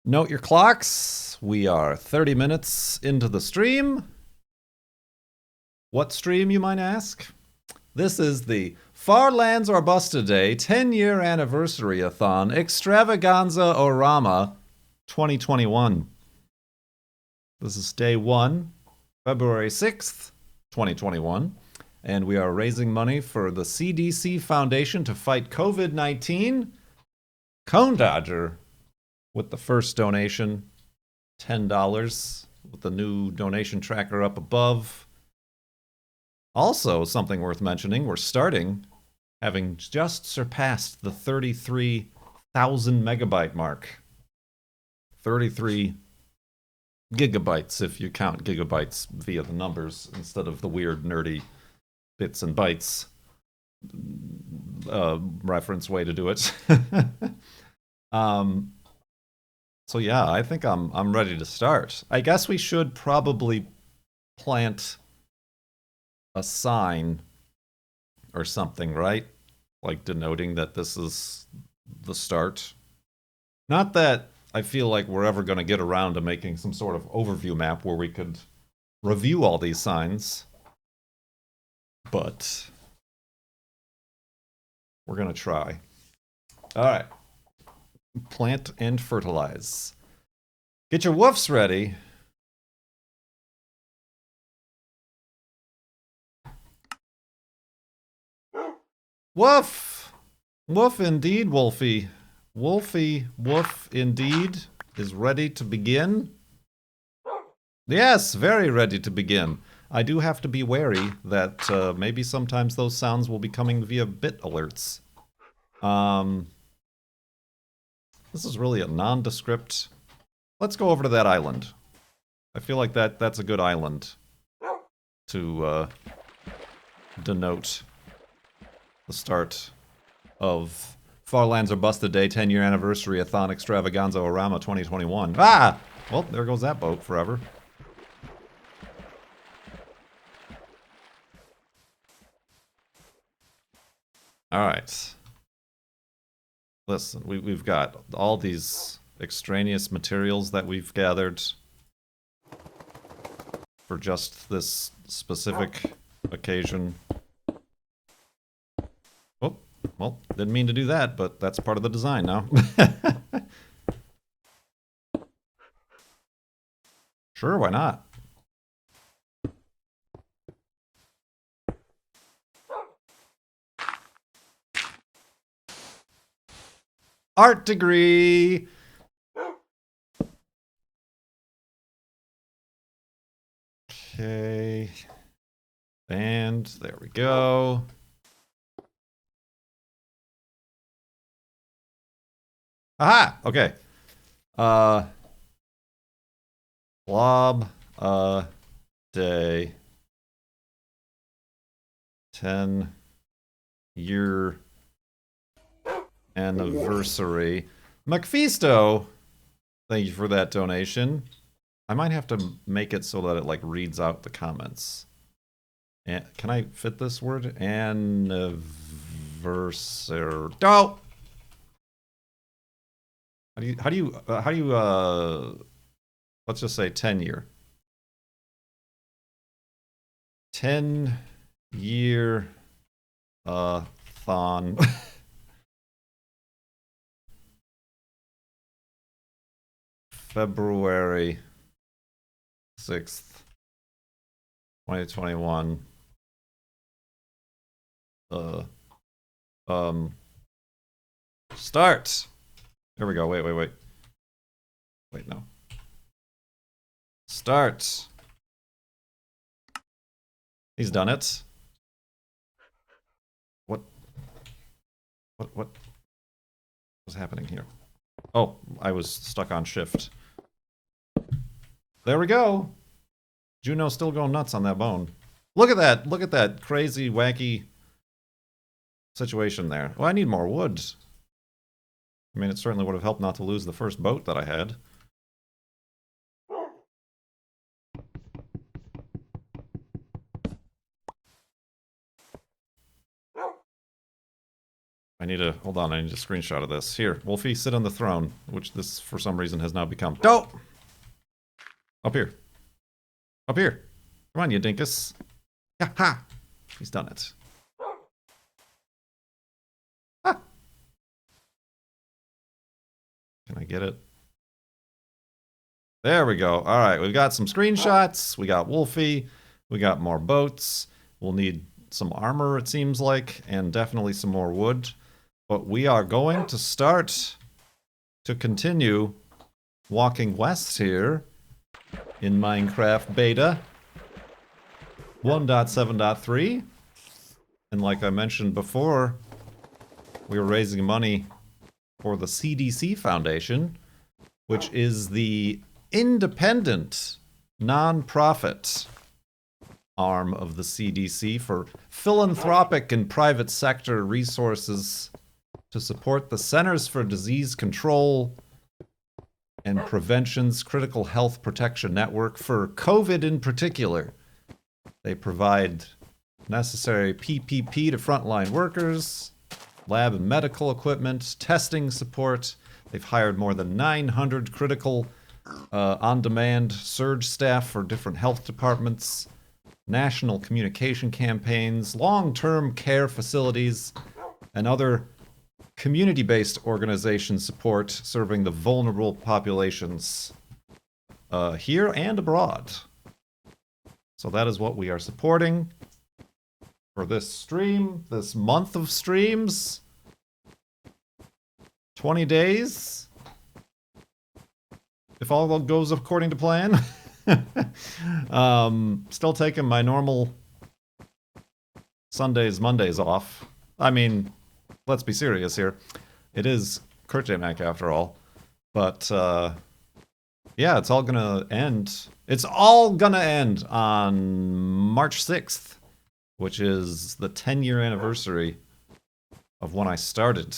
Note your clocks. We are 30 minutes into the stream. What stream, you might ask? This is the Farlands or Bust-A-Day 10-year anniversary-a-thon extravaganza-orama 2021. This is day 1, February 6th, 2021. And we are raising money for the CDC Foundation to fight COVID-19. Cone Dodger with the first donation, $10, with the new donation tracker up above. Also, something worth mentioning, we're starting, having just surpassed the 33,000 megabyte mark. 33 gigabytes, if you count gigabytes via the numbers instead of the weird, nerdy bits and bytes reference way to do it. So yeah, I think I'm ready to start. I guess we should probably plant a sign or something, right? Like denoting that this is the start. Not that I feel like we're ever going to get around to making some sort of overview map where we could review all these signs, but we're going to try. All right. Plant and fertilize. Get your woofs ready. Woof! Woof indeed, Wolfie. Wolfie, woof indeed, is ready to begin. Yes, very ready to begin. I do have to be wary that maybe sometimes those sounds will be coming via bit alerts. This is really a nondescript. Let's go over to that island. I feel like that's a good island to denote the start of Farlands or Bust-A-Day 10-year anniversary-a-thon extravaganza-orama 2021. Ah! Well, there goes that boat forever. Alright. Listen, we've got all these extraneous materials that we've gathered for just this specific occasion. Oh, well, didn't mean to do that, but that's part of the design now. Sure, why not? Art degree! Okay. And there we go. Aha! Okay. FLoB-A-Day 10-year anniversary. McFeasto, thank you for that donation. I might have to make it so that it like reads out the comments. And can I fit this word? Anniversary. Oh! How do you let's just say 10-year. 10-year thon. February 6th, 2021. Start. There we go. Wait. Wait, no. Start. He's done it. What was happening here? Oh, I was stuck on shift. There we go. Juno's still going nuts on that bone. Look at that. Look at that crazy, wacky situation there. Well, I need more wood. I mean, it certainly would have helped not to lose the first boat that I had. I need to, hold on, I need a screenshot of this. Here, Wolfie, sit on the throne, which this, for some reason, has now become. Go! Up here. Up here. Come on, you dinkus. Ha ha! He's done it. Ah! Can I get it? There we go. All right, we've got some screenshots. We got Wolfie. We got more boats. We'll need some armor, it seems like, and definitely some more wood. But we are going to start to continue walking west here in Minecraft Beta 1.7.3. And like I mentioned before, we were raising money for the CDC Foundation, which is the independent, non-profit arm of the CDC for philanthropic and private sector resources to support the Centers for Disease Control and Prevention's Critical Health Protection Network for COVID in particular. They provide necessary PPP to frontline workers, lab and medical equipment, testing support. They've hired more than 900 critical on-demand surge staff for different health departments, national communication campaigns, long-term care facilities, and other community-based organization support serving the vulnerable populations here and abroad. So that is what we are supporting for this stream, this month of streams. 20 days. If all goes according to plan. Still taking my normal Sundays, Mondays off. I mean, let's be serious here. It is KurtJMac after all. But, yeah, it's all gonna end. It's all gonna end on March 6th, which is the 10-year anniversary of when I started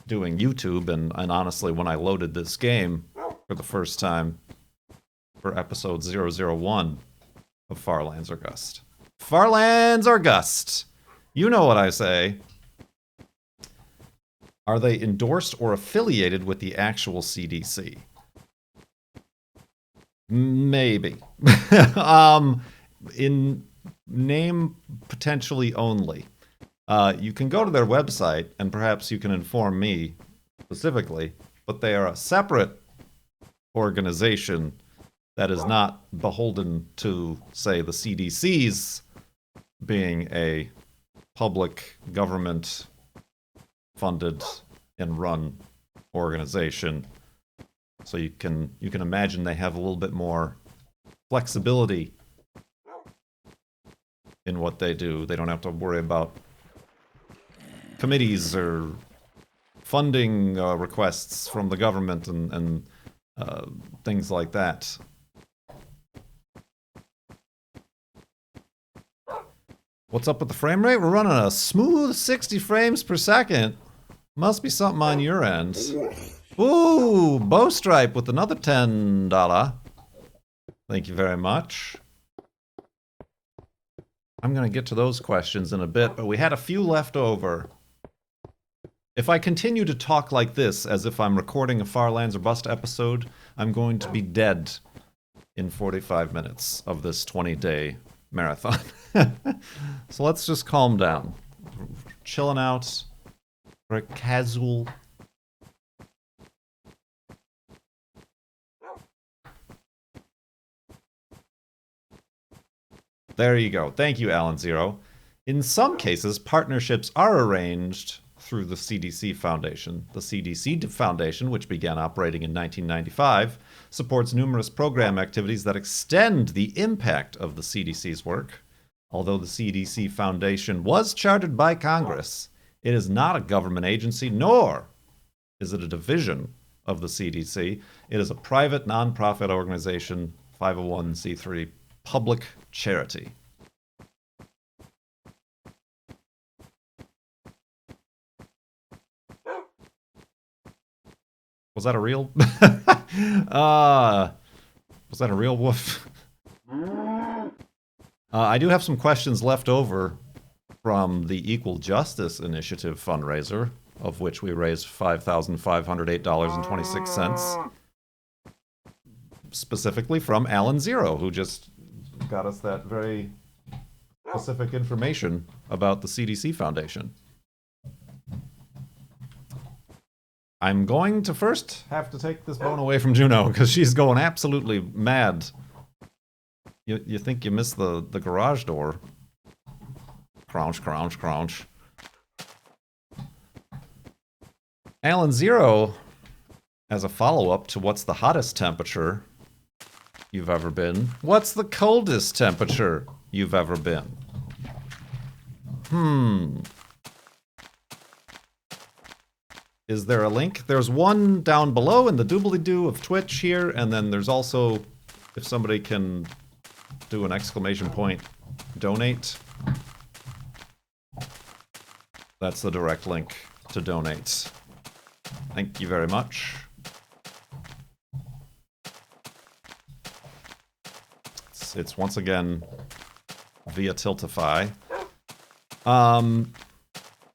doing YouTube, and honestly, when I loaded this game for the first time for episode 001 of Farlands or Gust. Farlands or Gust! You know what I say. Are they endorsed or affiliated with the actual CDC? Maybe. In name potentially only. You can go to their website and perhaps you can inform me specifically, but they are a separate organization that is not beholden to, say, the CDC's being a public government funded and run organization. So you can imagine they have a little bit more flexibility in what they do. They don't have to worry about committees or funding requests from the government and things like that. What's up with the frame rate? We're running a smooth 60 frames per second. Must be something on your end. Ooh, Bowstripe with another $10. Thank you very much. I'm going to get to those questions in a bit, but we had a few left over. If I continue to talk like this, as if I'm recording a Farlands or Bust episode, I'm going to be dead in 45 minutes of this 20-day marathon. So let's just calm down. Chilling out. Very casual. There you go. Thank you, Alan Zero. In some cases, partnerships are arranged through the CDC Foundation. The CDC Foundation, which began operating in 1995, supports numerous program activities that extend the impact of the CDC's work. Although the CDC Foundation was chartered by Congress, it is not a government agency, nor is it a division of the CDC. It is a private, nonprofit organization, 501c3 public charity. Was that a real? Was that a real wolf? I do have some questions left over from the Equal Justice Initiative fundraiser, of which we raised $5,508.26. Specifically from Alan Zero, who just got us that very specific information about the CDC Foundation. I'm going to first have to take this bone away from Juno, because she's going absolutely mad. You think you missed the garage door. Crouch, crouch, crouch. Alan Zero, as a follow-up to what's the hottest temperature you've ever been, what's the coldest temperature you've ever been? Is there a link? There's one down below in the doobly-doo of Twitch here, and then there's also, if somebody can do an exclamation point, donate. That's the direct link to donate. Thank you very much. It's once again via Tiltify.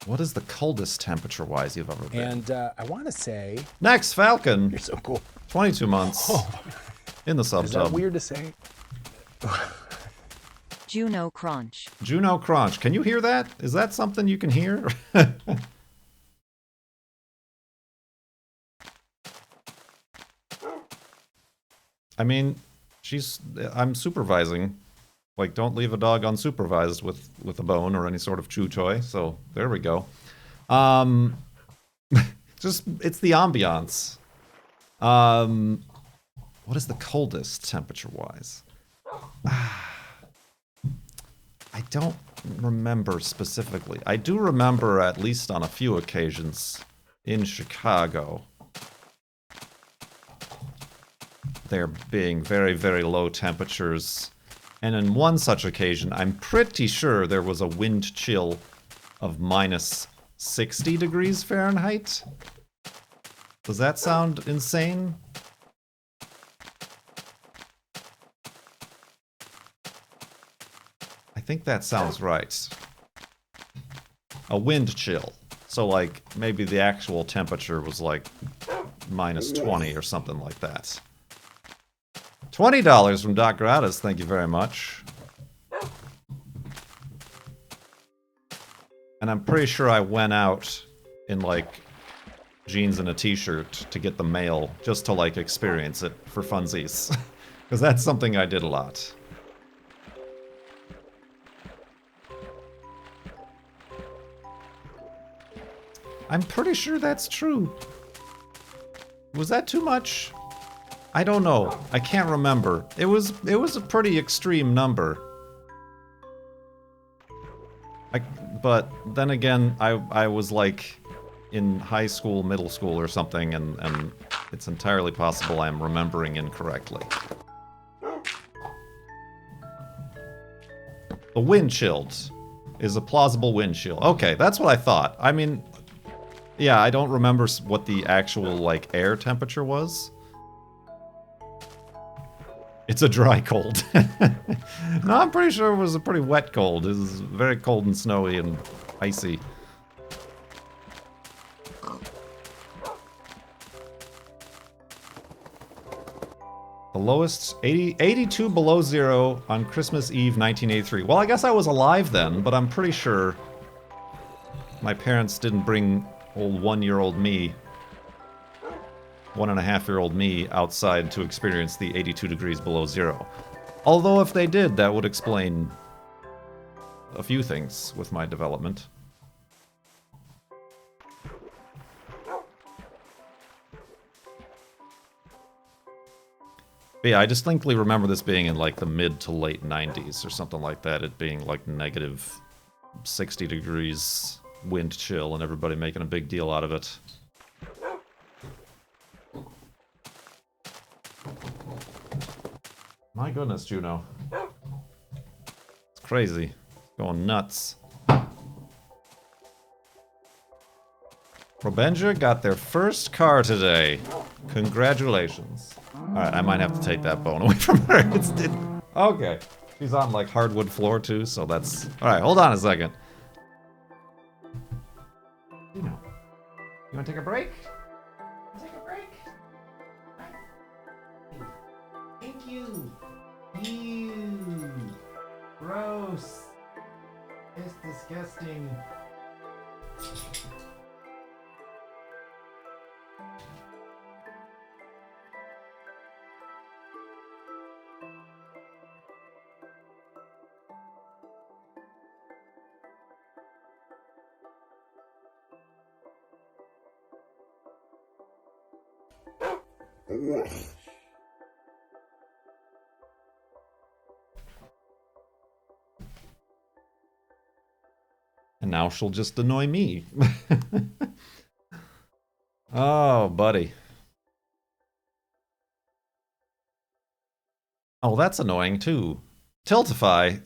What is the coldest temperature-wise you've ever been? And I want to say... Next, Falcon. You're so cool. 22 months. In the sub-tub. Is that weird to say? Juno Crunch. Juno Crunch. Can you hear that? Is that something you can hear? I mean, I'm supervising. Like, don't leave a dog unsupervised with a bone or any sort of chew toy. So there we go. It's the ambiance. What is the coldest temperature-wise? I don't remember specifically. I do remember, at least on a few occasions, in Chicago, there being very, very low temperatures. And in one such occasion, I'm pretty sure there was a wind chill of minus 60 degrees Fahrenheit. Does that sound insane? I think that sounds right. A wind chill. So, like, maybe the actual temperature was like minus 20 or something like that. $20 from Doc Gratis, thank you very much. And I'm pretty sure I went out in, like, jeans and a t-shirt to get the mail, just to, like, experience it for funsies. Because that's something I did a lot. I'm pretty sure that's true. Was that too much? I don't know. I can't remember. It was a pretty extreme number. But then again, I was like in high school, middle school or something, and it's entirely possible I'm remembering incorrectly. The wind chilled is a plausible wind chill. Okay, that's what I thought. I mean, yeah, I don't remember what the actual, like, air temperature was. It's a dry cold. No, I'm pretty sure it was a pretty wet cold. It was very cold and snowy and icy. The lowest, 82 below zero on Christmas Eve 1983. Well, I guess I was alive then, but I'm pretty sure my parents didn't bring old one-year-old me, 1.5-year-old me, outside to experience the 82 degrees below zero. Although if they did, that would explain a few things with my development. But yeah, I distinctly remember this being in like the mid to late 90s or something like that. It being like negative 60 degrees wind chill and everybody making a big deal out of it. My goodness, Juno. It's crazy. Going nuts. Robenja got their first car today. Congratulations. Alright, I might have to take that bone away from her. Okay. She's on like hardwood floor too, so that's... Alright, hold on a second. You know. You want to take a break? Take a break? Thank you. Ew. Gross. It's disgusting. And now she'll just annoy me. Oh, buddy. Oh, that's annoying too. Tiltify,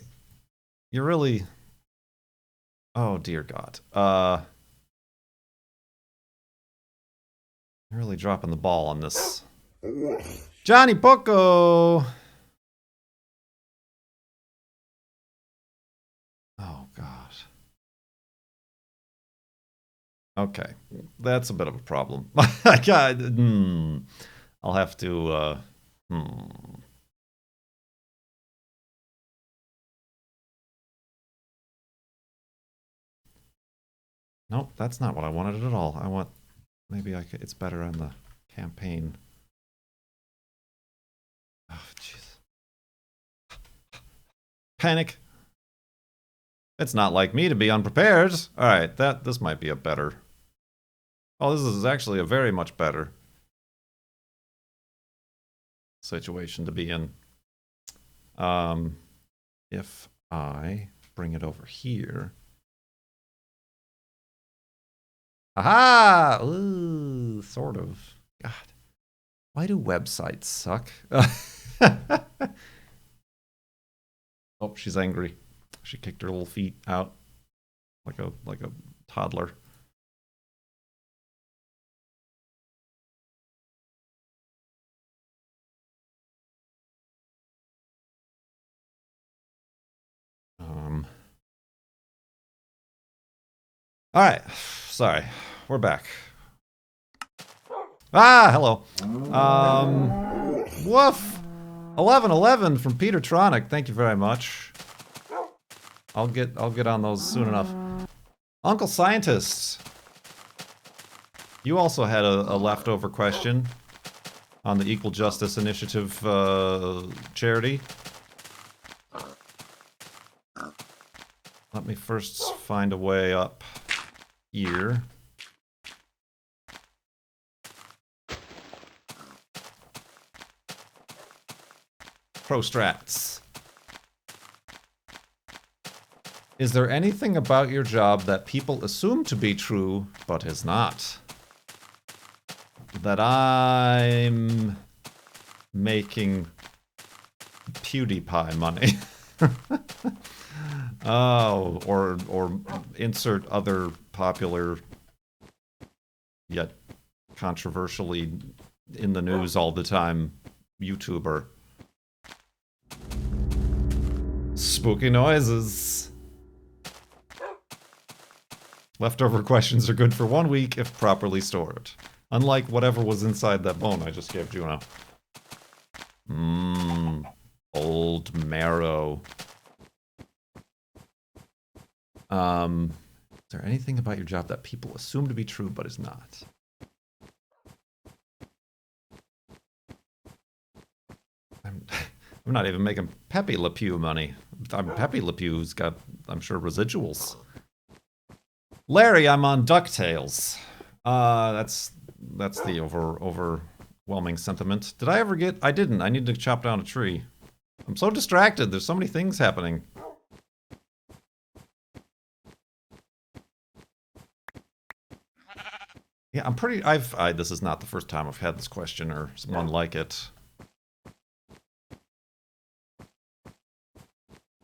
you're really... Oh, dear God. You're really dropping the ball on this. Johnny Poco! Oh, God. Okay, that's a bit of a problem. I'll have to, Nope, that's not what I wanted at all. I want... Maybe I could... It's better on the campaign. Oh, jeez. Panic. It's not like me to be unprepared. Alright, this might be a better... Oh, this is actually a very much better situation to be in. If I bring it over here... Aha! Ooh, sort of. God. Why do websites suck? Oh, she's angry. She kicked her little feet out like a toddler. All right. Sorry. We're back. Ah, hello. Woof. 1111 from Peter Tronic. Thank you very much. I'll get on those soon enough. Uncle Scientist. You also had a leftover question on the Equal Justice Initiative charity. Let me first find a way up here. Pro strats. Is there anything about your job that people assume to be true, but is not? That I'm making PewDiePie money. Oh, or insert other popular, yet controversially in the news all the time YouTuber. Spooky noises. Leftover questions are good for 1 week if properly stored. Unlike whatever was inside that bone I just gave Juno. Old marrow. Is there anything about your job that people assume to be true but is not? I'm not even making Pepe Le Pew money. Pepe Le Pew's got, I'm sure, residuals. Larry, I'm on DuckTales. That's the overwhelming sentiment. Did I ever get... I didn't. I need to chop down a tree. I'm so distracted. There's so many things happening. Yeah, I'm pretty... this is not the first time I've had this question or one like it.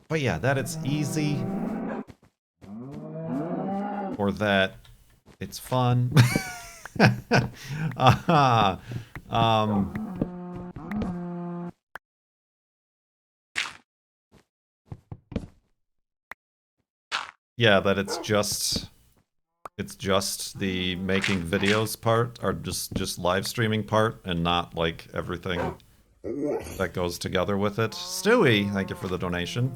But yeah, that it's easy. Or that it's fun. Yeah, that it's it's just the making videos part, or just live streaming part, and not like everything that goes together with it. Stewie, thank you for the donation.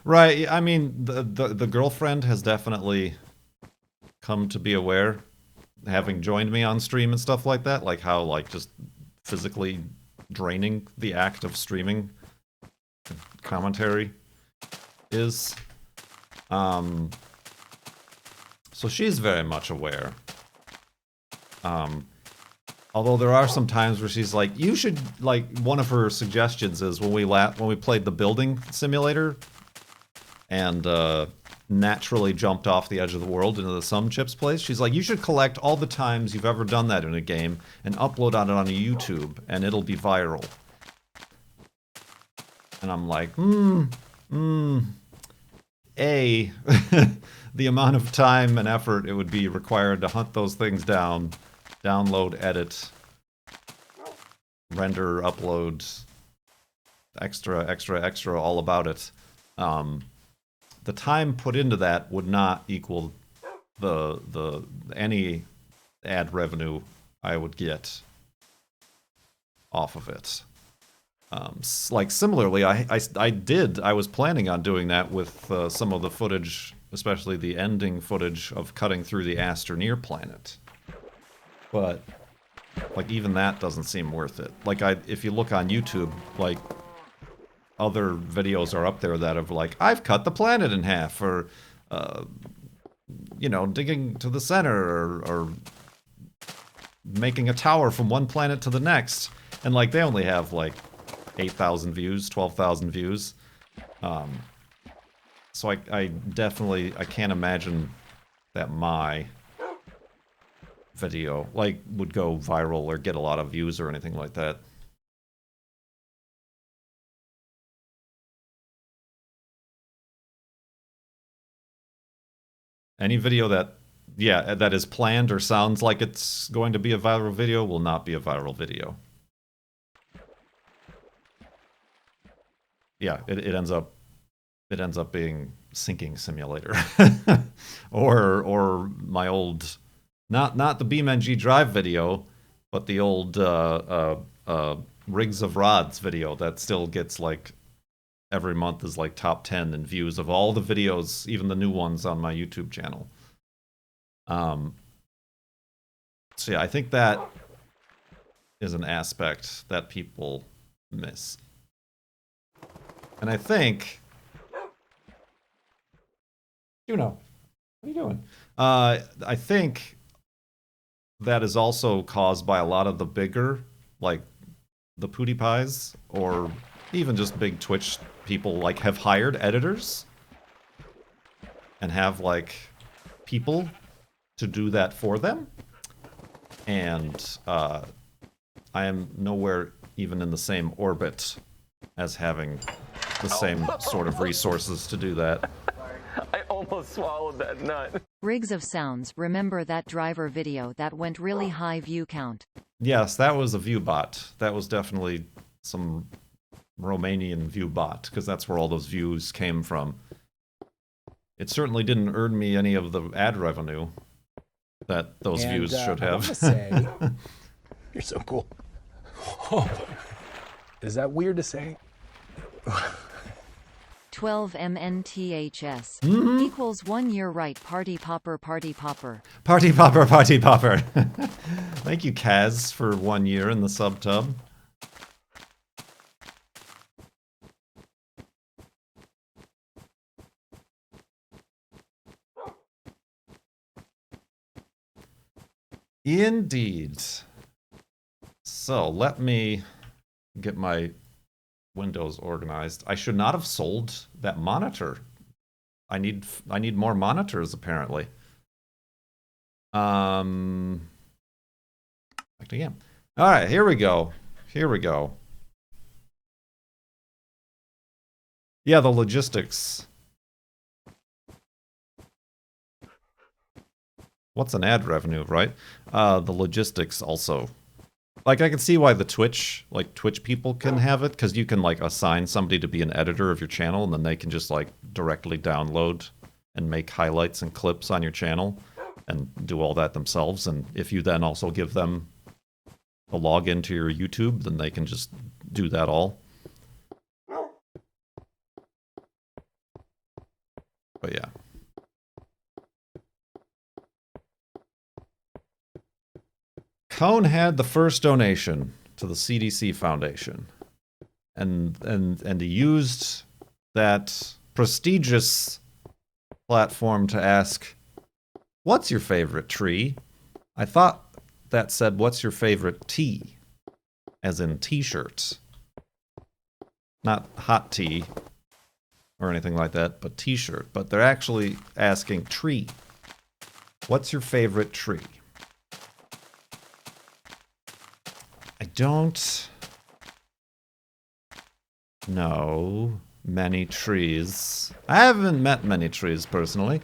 Right, I mean, the girlfriend has definitely come to be aware, having joined me on stream and stuff like that, like how, like, just physically draining the act of streaming commentary is. So she's very much aware. Although there are some times where she's like, you should, like, one of her suggestions is when we played the building simulator and naturally jumped off the edge of the world into the Some Chips place, she's like, you should collect all the times you've ever done that in a game and upload on it on YouTube, and it'll be viral. And I'm like, the amount of time and effort it would be required to hunt those things down, download, edit, render, upload, extra, all about it. The time put into that would not equal the any ad revenue I would get off of it. Like similarly, I was planning on doing that with some of the footage, especially the ending footage of cutting through the Astroneer planet. But like even that doesn't seem worth it. Like if you look on YouTube, like other videos are up there that have like, I've cut the planet in half, or you know, digging to the center, or making a tower from one planet to the next, and like they only have like 8,000 views, 12,000 views. So I definitely, I can't imagine that my video like would go viral or get a lot of views or anything like that. Any video that, yeah, that is planned or sounds like it's going to be a viral video will not be a viral video. Yeah, it ends up being Sinking Simulator, or my old, not the BeamNG Drive video, but the old Rigs of Rods video that still gets like every month is like top 10 in views of all the videos, even the new ones on my YouTube channel. So yeah, I think that is an aspect that people miss. And I think, Juno, what are you doing? I think that is also caused by a lot of the bigger, like the PewDiePies, or even just big Twitch people, like have hired editors and have like people to do that for them. And I am nowhere even in the same orbit as having the same sort of resources to do that. I almost swallowed that nut. Rigs of Sounds, remember that driver video that went really high view count? Yes, that was a view bot. That was definitely some Romanian view bot, because that's where all those views came from. It certainly didn't earn me any of the ad revenue that those views should have. I want to say, you're so cool. Is that weird to say? 12 MNTHS equals 1 year right. Party popper, party popper. Party popper, party popper. Thank you, Kaz, for 1 year in the subtub. Indeed. So let me get my Windows organized. I should not have sold that monitor. I need more monitors apparently. Back to game. All right, here we go. Here we go. Yeah, the logistics. What's an ad revenue, right? The logistics also Like, I can see why the Twitch people can have it, because you can, like, assign somebody to be an editor of your channel, and then they can just, like, directly download and make highlights and clips on your channel and do all that themselves. And if you then also give them a login to your YouTube, then they can just do that all. But yeah. Cone had the first donation to the CDC Foundation, and he used that prestigious platform to ask, "What's your favorite tree?" I thought that said, "What's your favorite tea?" As in t-shirts, not hot tea or anything like that, but t-shirt. But they're actually asking tree. What's your favorite tree? I don't know many trees. I haven't met many trees personally.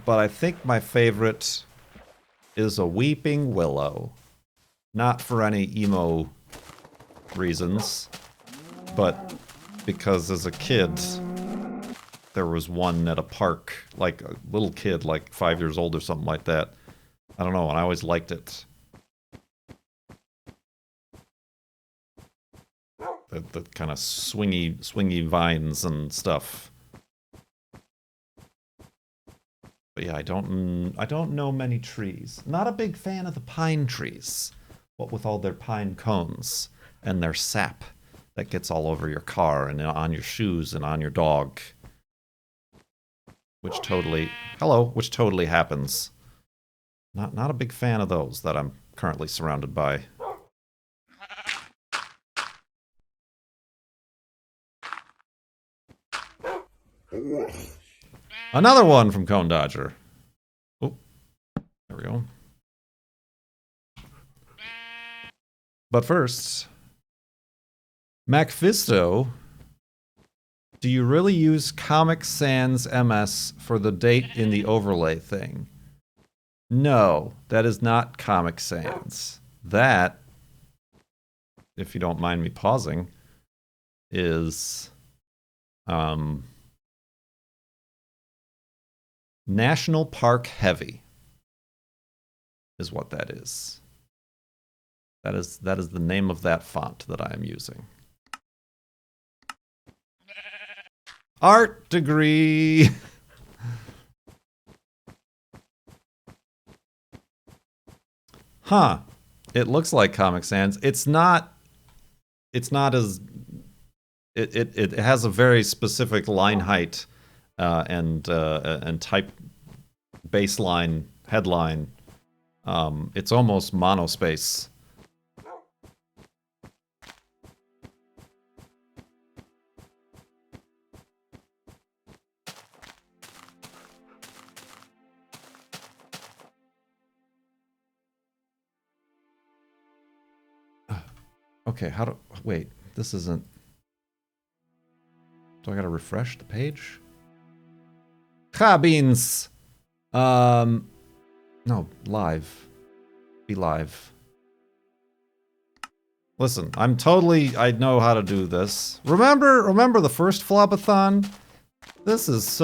But I think my favorite is a weeping willow. Not for any emo reasons, but because as a kid, there was one at a park, like a little kid, like 5 years old or something like that. I don't know, and I always liked it. The kind of swingy vines and stuff. But yeah, I don't know many trees. Not a big fan of the pine trees. What with all their pine cones and their sap that gets all over your car and on your shoes and on your dog. Which totally happens. Not a big fan of those that I'm currently surrounded by. Another one from Cone Dodger. Oh, there we go. But first, Macfisto, do you really use Comic Sans MS for the date in the overlay thing? No, that is not Comic Sans. That, if you don't mind me pausing, is National Park Heavy is what that is. That is the name of that font that I am using. Art degree. Huh. It looks like Comic Sans. It's not as it has a very specific line height and type baseline headline. It's almost monospace. Okay, wait, this isn't... Do I gotta refresh the page? Ha, beans! No, live. Be live. Listen, I know how to do this. Remember the first FLoB-A-Thon? This is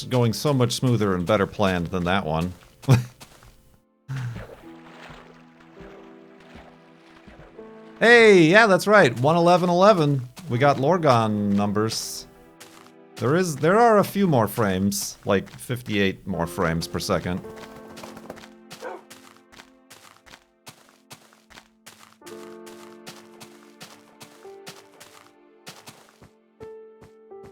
going so much smoother and better planned than that one. Hey, yeah, that's right. 11111. We got Lorgon numbers. There are a few more frames, like 58 more frames per second.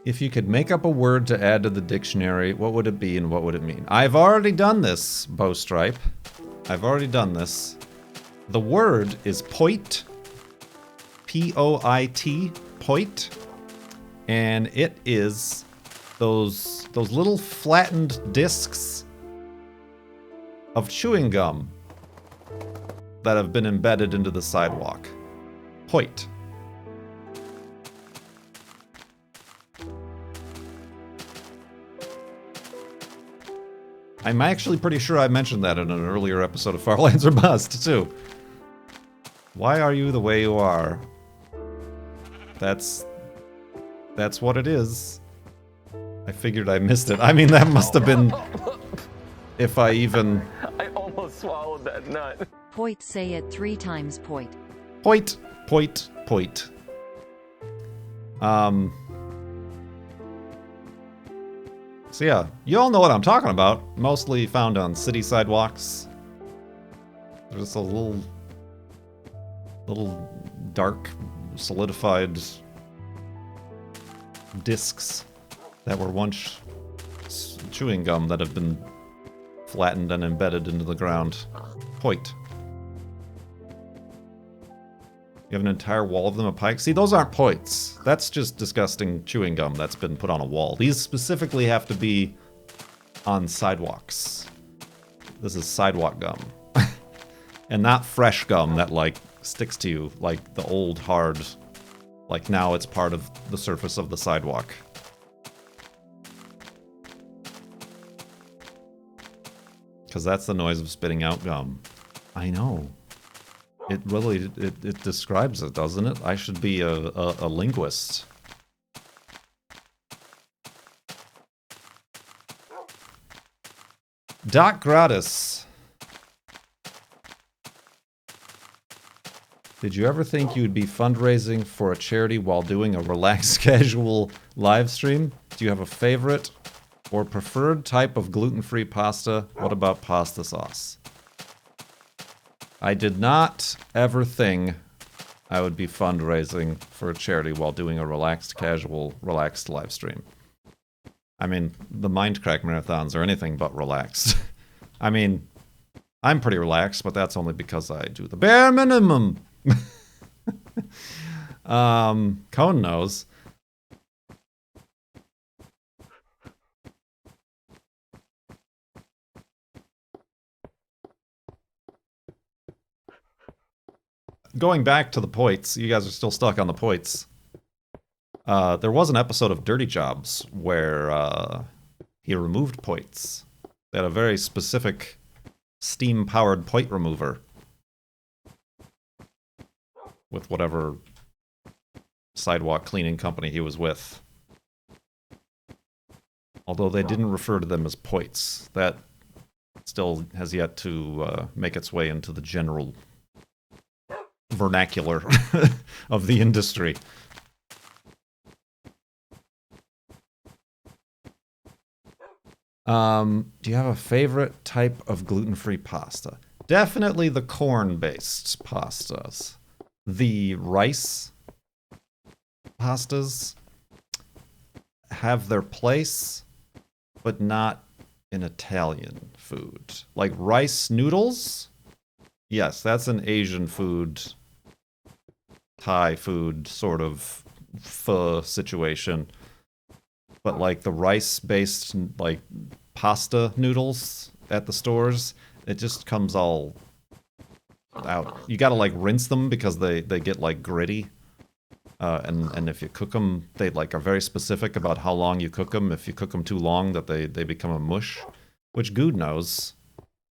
If you could make up a word to add to the dictionary, what would it be and what would it mean? I've already done this, Bowstripe. I've already done this. The word is poit. P-O-I-T, poit, and it is those little flattened discs of chewing gum that have been embedded into the sidewalk. Poit. I'm actually pretty sure I mentioned that in an earlier episode of Farlands or Bust, too. Why are you the way you are? That's what it is. I figured I missed it. I mean, that must have been... If I even... I almost swallowed that nut. Point, say it 3 times. Point. Point, point, point. So yeah, you all know what I'm talking about. Mostly found on city sidewalks. They're just a little dark, solidified discs that were once chewing gum that have been flattened and embedded into the ground. Point. You have an entire wall of them of pike. See, those aren't points. That's just disgusting chewing gum that's been put on a wall. These specifically have to be on sidewalks. This is sidewalk gum. And not fresh gum that, like, sticks to you, like the old hard, like now it's part of the surface of the sidewalk. Because that's the noise of spitting out gum. I know. It really, it describes it, doesn't it? I should be a linguist. Doc Gratis. Did you ever think you'd be fundraising for a charity while doing a relaxed casual live stream? Do you have a favorite or preferred type of gluten-free pasta? What about pasta sauce? I did not ever think I would be fundraising for a charity while doing a relaxed casual, relaxed live stream. I mean, the Mindcrack marathons are anything but relaxed. I mean, I'm pretty relaxed, but that's only because I do the bare minimum. Cone knows. Going back to the points, you guys are still stuck on the points. There was an episode of Dirty Jobs where he removed points. They had a very specific steam-powered point remover. With whatever sidewalk cleaning company he was with. Although they didn't refer to them as points. That still has yet to make its way into the general vernacular of the industry. Do you have a favorite type of gluten-free pasta? Definitely the corn-based pastas. The rice pastas have their place, but not in Italian food. Like rice noodles? Yes, that's an Asian food, Thai food sort of pho situation. But like the rice-based like pasta noodles at the stores, it just comes all out. You gotta like rinse them because they get like gritty. And if you cook them, they like are very specific about how long you cook them. If you cook them too long, that they become a mush, which Good knows.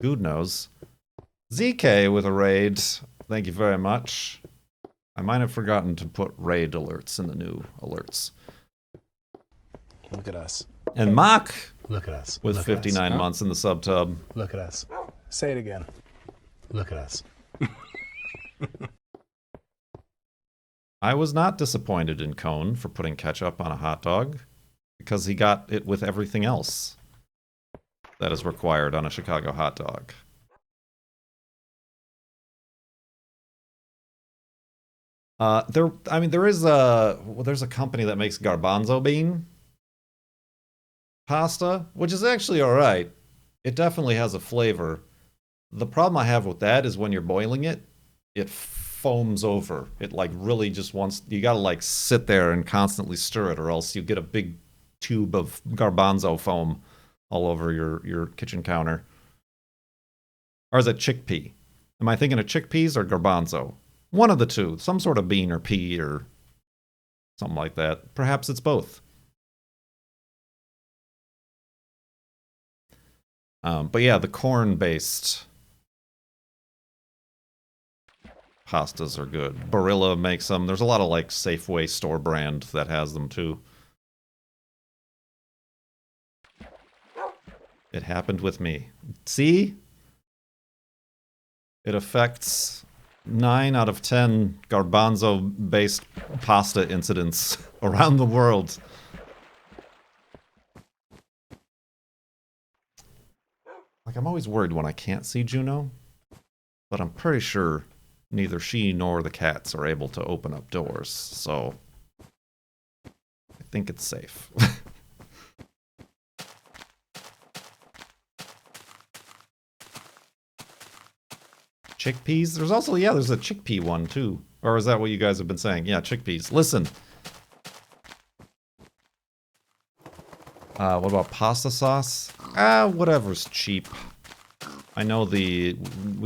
Good knows. ZK with a raid. Thank you very much. I might have forgotten to put raid alerts in the new alerts. Look at us. And Mock Look at us. with Look at 59 us. months in the subtub. Look at us. Say it again. Look at us. I was not disappointed in Cone for putting ketchup on a hot dog because he got it with everything else that is required on a Chicago hot dog. There's a company that makes garbanzo bean pasta, which is actually all right. It definitely has a flavor. The problem I have with that is when you're boiling it, it foams over. It like really just wants, you gotta like sit there and constantly stir it or else you get a big tube of garbanzo foam all over your kitchen counter. Or is it chickpea? Am I thinking of chickpeas or garbanzo? One of the two, some sort of bean or pea or something like that. Perhaps it's both. But yeah, the corn-based. pastas are good. Barilla makes them. There's a lot of like Safeway store brand that has them too. It happened with me. See? It affects 9 out of 10 garbanzo-based pasta incidents around the world. Like, I'm always worried when I can't see Juno, but I'm pretty sure neither she nor the cats are able to open up doors, so I think it's safe. Chickpeas? There's also, yeah, there's a chickpea one too. Or is that what you guys have been saying? Yeah, chickpeas. Listen. What about pasta sauce? Whatever's cheap. I know we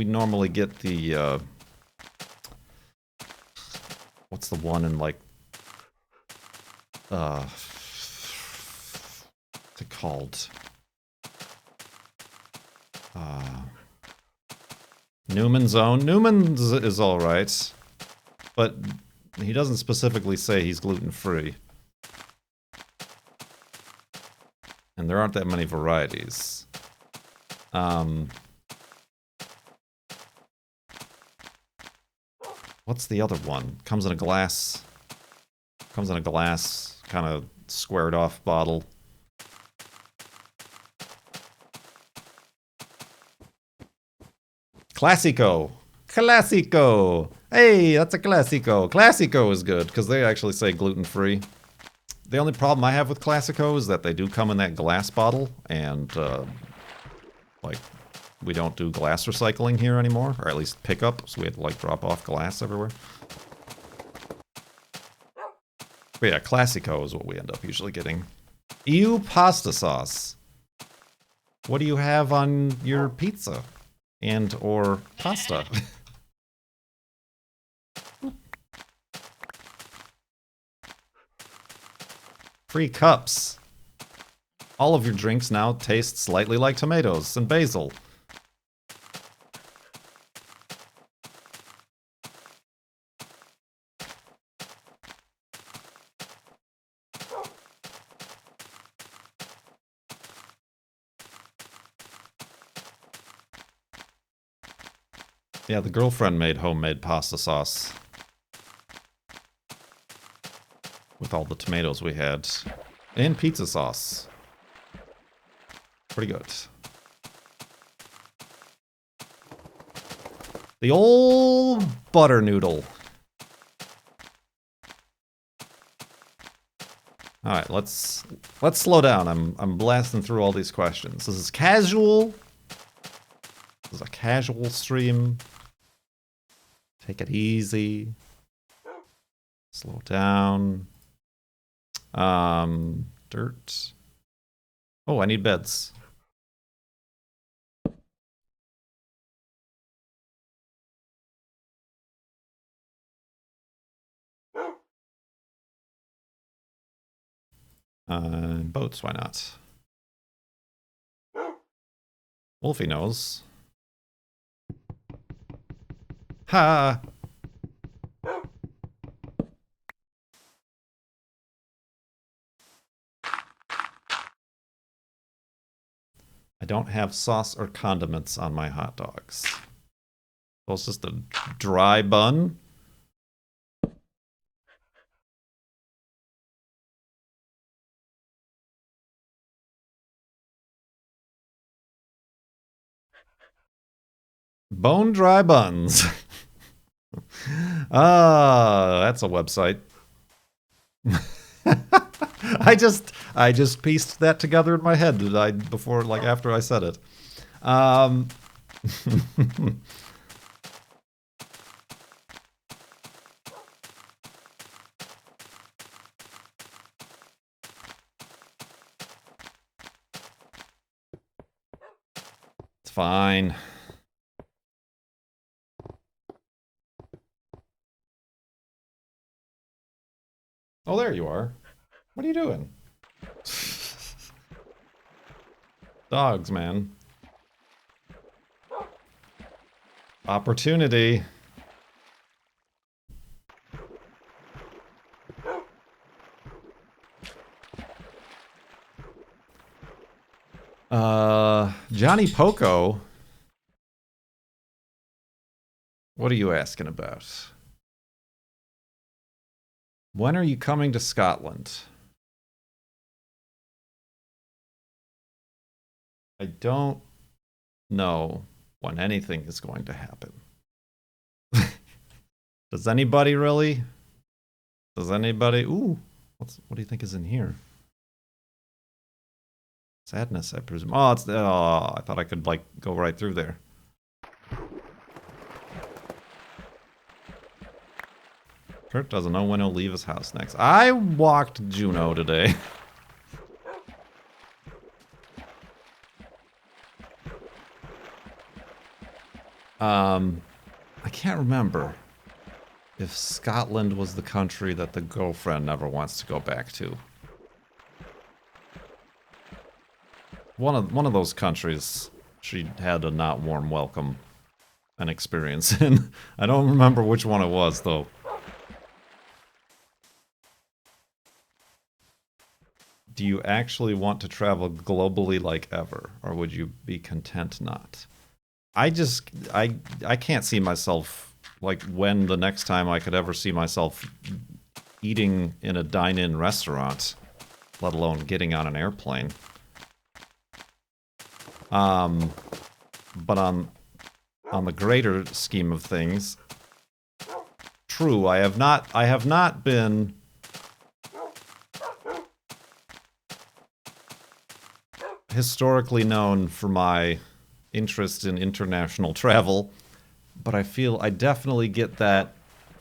normally get the, what's the one in like, what's it called? Newman's Own. Newman's is alright, but he doesn't specifically say he's gluten-free. And there aren't that many varieties. What's the other one? Comes in a glass, kind of squared off bottle. Classico. Classico. Hey, that's a Classico. Classico is good, because they actually say gluten-free. The only problem I have with Classico is that they do come in that glass bottle, and, like, we don't do glass recycling here anymore, or at least pickup, so we had to, like, drop off glass everywhere. But yeah, Classico is what we end up usually getting. Ew, pasta sauce. What do you have on your pizza? And or pasta. Free cups. All of your drinks now taste slightly like tomatoes and basil. Yeah, the girlfriend made homemade pasta sauce. With all the tomatoes we had. And pizza sauce. Pretty good. The old butter noodle. Alright, let's slow down. I'm blasting through all these questions. This is casual. This is a casual stream. Take it easy. Slow down. Dirt. Oh, I need beds. Boats, why not? Wolfie knows. Ha! I don't have sauce or condiments on my hot dogs. So it's just a dry bun. Bone dry buns. Ah, that's a website. I just pieced that together in my head after I said it. It's fine. Oh, there you are. What are you doing? Dogs, man. Opportunity. Johnny Poco. What are you asking about? When are you coming to Scotland? I don't know when anything is going to happen. Does anybody really? Does anybody? Ooh, what do you think is in here? Sadness, I presume. Oh, it's. Oh, I thought I could like go right through there. Kurt doesn't know when he'll leave his house next. I walked Juno today. I can't remember if Scotland was the country that the girlfriend never wants to go back to. One of those countries she had a not warm welcome and experience in. I don't remember which one it was though. Do you actually want to travel globally like ever, or would you be content not? I can't see myself, like, when the next time I could ever see myself eating in a dine-in restaurant, let alone getting on an airplane. But on the greater scheme of things, true, I have not been historically known for my interest in international travel, but I feel I definitely get that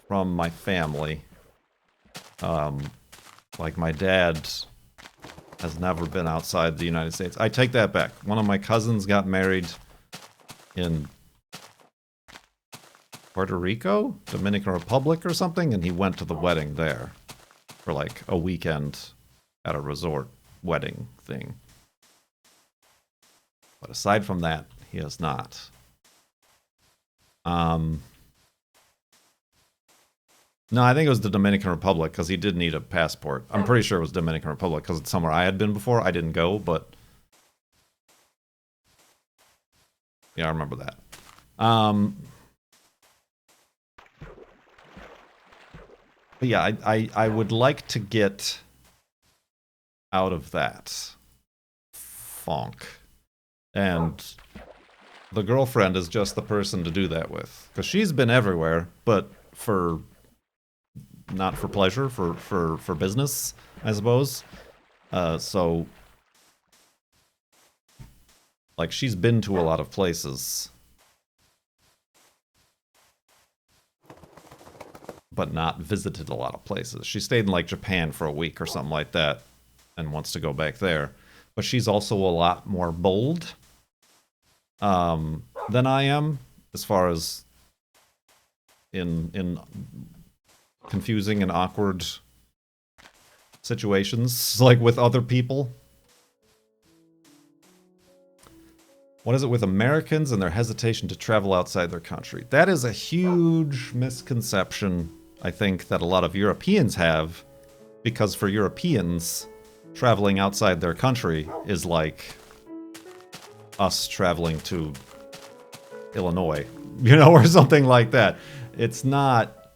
from my family. Like my dad has never been outside the United States. I take that back. One of my cousins got married in Puerto Rico, Dominican Republic or something, and he went to the wedding there for like a weekend at a resort wedding thing. But aside from that, he has not. No, I think it was the Dominican Republic, because he did need a passport. I'm pretty sure it was Dominican Republic, because it's somewhere I had been before. I didn't go, but... yeah, I remember that. But yeah, I would like to get out of that funk. And the girlfriend is just the person to do that with. Because she's been everywhere, but for... not for pleasure, for business, I suppose. So, like, she's been to a lot of places, but not visited a lot of places. She stayed in, like, Japan for a week or something like that, and wants to go back there. But she's also a lot more bold than I am, as far as in confusing and awkward situations, like with other people. What is it with Americans and their hesitation to travel outside their country? That is a huge misconception, I think, that a lot of Europeans have, because for Europeans, traveling outside their country is like us traveling to Illinois, you know, or something like that. It's not...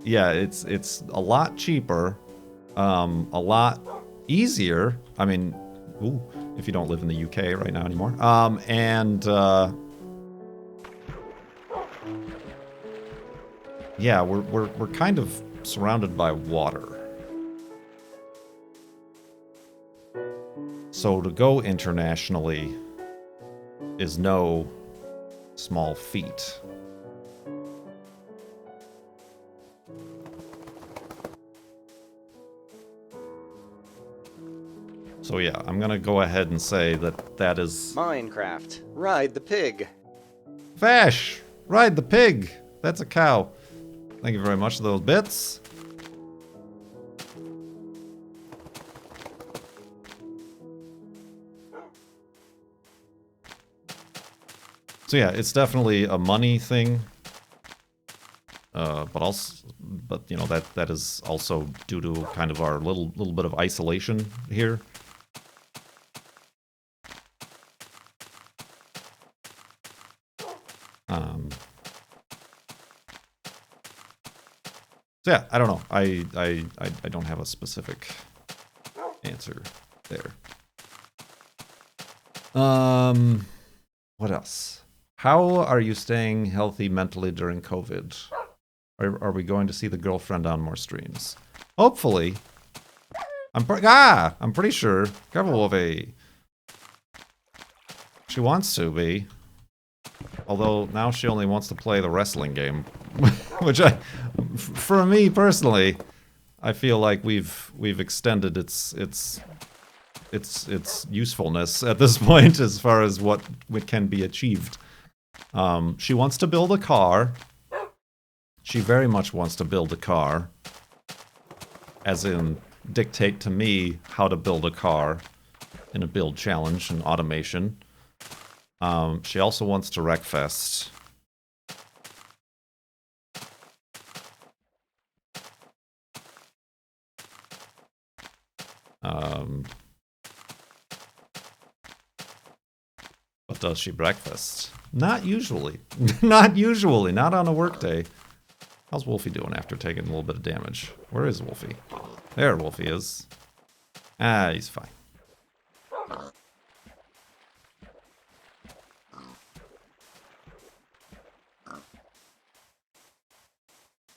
yeah, it's a lot cheaper, a lot easier. I mean, ooh, if you don't live in the UK right now anymore. Yeah, we're kind of surrounded by water. So to go internationally is no small feat. So yeah, I'm gonna go ahead and say that that is... Minecraft. Ride the pig. Vash! Ride the pig! That's a cow. Thank you very much for those bits. So yeah, it's definitely a money thing. But you know, that is also due to kind of our little bit of isolation here. So yeah, I don't know. I don't have a specific answer there. What else? How are you staying healthy mentally during COVID? Are we going to see the girlfriend on more streams? Hopefully. I'm pretty sure. Careful, Wolfie. She wants to be. Although now she only wants to play the wrestling game, which for me personally, I feel like we've extended its usefulness at this point as far as what can be achieved. She wants to build a car. She very much wants to build a car, as in dictate to me how to build a car in a build challenge and automation. She also wants to Wreckfest. But does she breakfast? Not usually. Not usually. Not on a work day. How's Wolfie doing after taking a little bit of damage? Where is Wolfie? There Wolfie is. Ah, he's fine.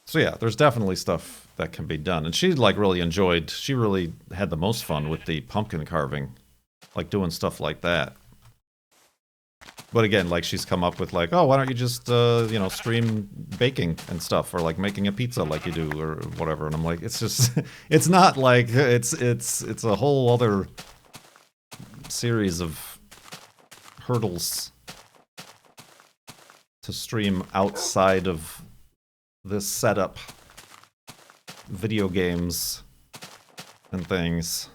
So yeah, there's definitely stuff that can be done. And she like really enjoyed, she really had the most fun with the pumpkin carving. Like doing stuff like that. But again, like she's come up with like, oh, why don't you just, you know, stream baking and stuff, or like making a pizza like you do, or whatever. And I'm like, it's just, it's not like, it's a whole other series of hurdles to stream outside of this setup, video games and things.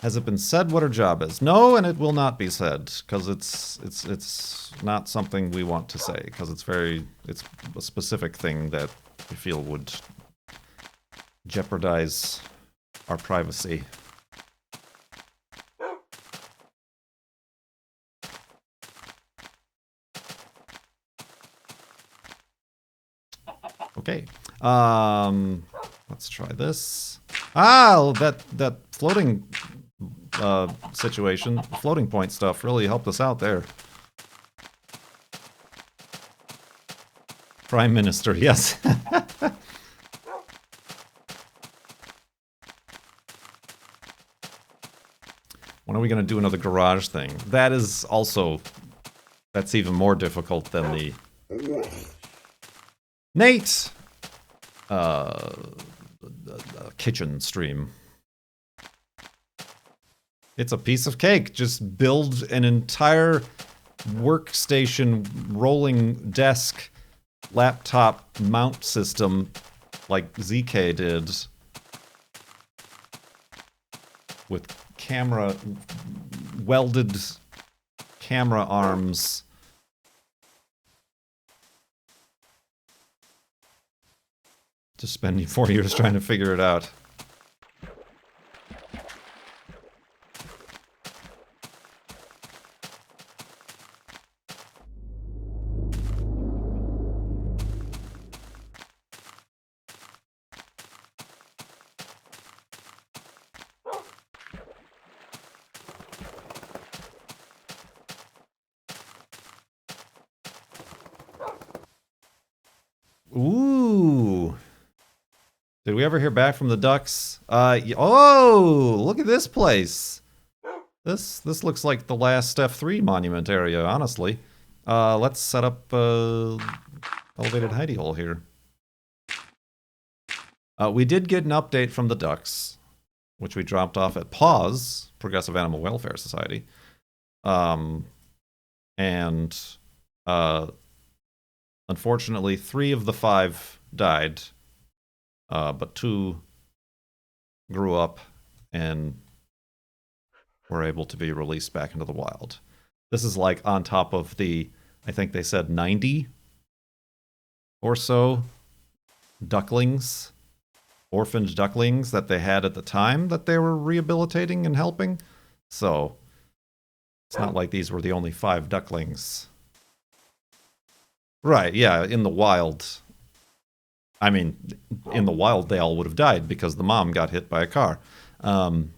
Has it been said what her job is? No, and it will not be said, because it's not something we want to say, because it's a specific thing that we feel would jeopardize our privacy. Okay. Let's try this. Ah, that floating situation, floating point stuff really helped us out there. Prime Minister, yes. When are we going to do another garage thing? That is also, that's even more difficult than the Nate kitchen stream. It's a piece of cake. Just build an entire workstation, rolling desk, laptop mount system like ZK did, with welded camera arms. Just spending 4 years trying to figure it out. Ooh. Did we ever hear back from the ducks? Oh, look at this place. This looks like the last F3 monument area, honestly. Let's set up elevated hidey hole here. We did get an update from the ducks, which we dropped off at PAWS, Progressive Animal Welfare Society. Unfortunately, 3 of the 5 died, but 2 grew up and were able to be released back into the wild. This is like on top of the, I think they said 90 or so ducklings, orphaned ducklings that they had at the time that they were rehabilitating and helping. So it's not like these were the only 5 ducklings Right, yeah, in the wild. I mean, in the wild, they all would have died because the mom got hit by a car. So